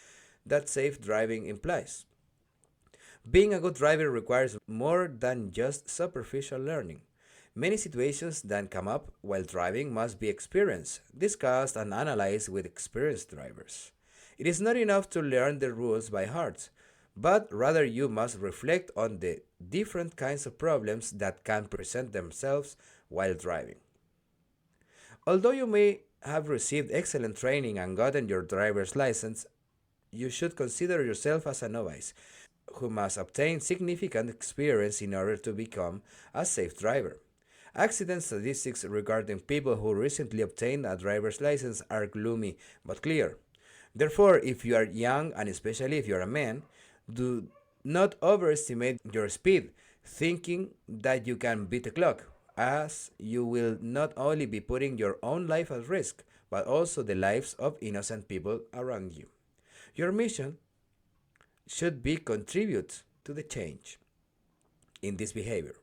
that safe driving implies. Being a good driver requires more than just superficial learning. Many situations that come up while driving must be experienced, discussed, and analyzed with experienced drivers. It is not enough to learn the rules by heart, but rather you must reflect on the different kinds of problems that can present themselves while driving. Although you may have received excellent training and gotten your driver's license, you should consider yourself as a novice who must obtain significant experience in order to become a safe driver. Accident statistics regarding people who recently obtained a driver's license are gloomy but clear. Therefore, if you are young and especially if you are a man, do not overestimate your speed, thinking that you can beat the clock, as you will not only be putting your own life at risk, but also the lives of innocent people around you. Your mission should be contribute to the change in this behavior.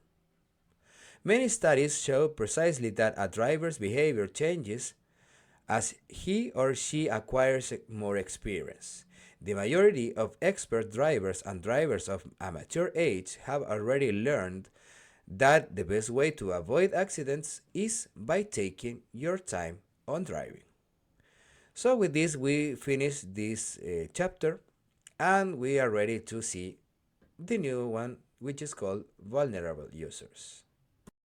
Many studies show precisely that a driver's behavior changes as he or she acquires more experience. The majority of expert drivers and drivers of a mature age have already learned that the best way to avoid accidents is by taking your time on driving. So, with this, we finish this chapter and we are ready to see the new one, which is called vulnerable users.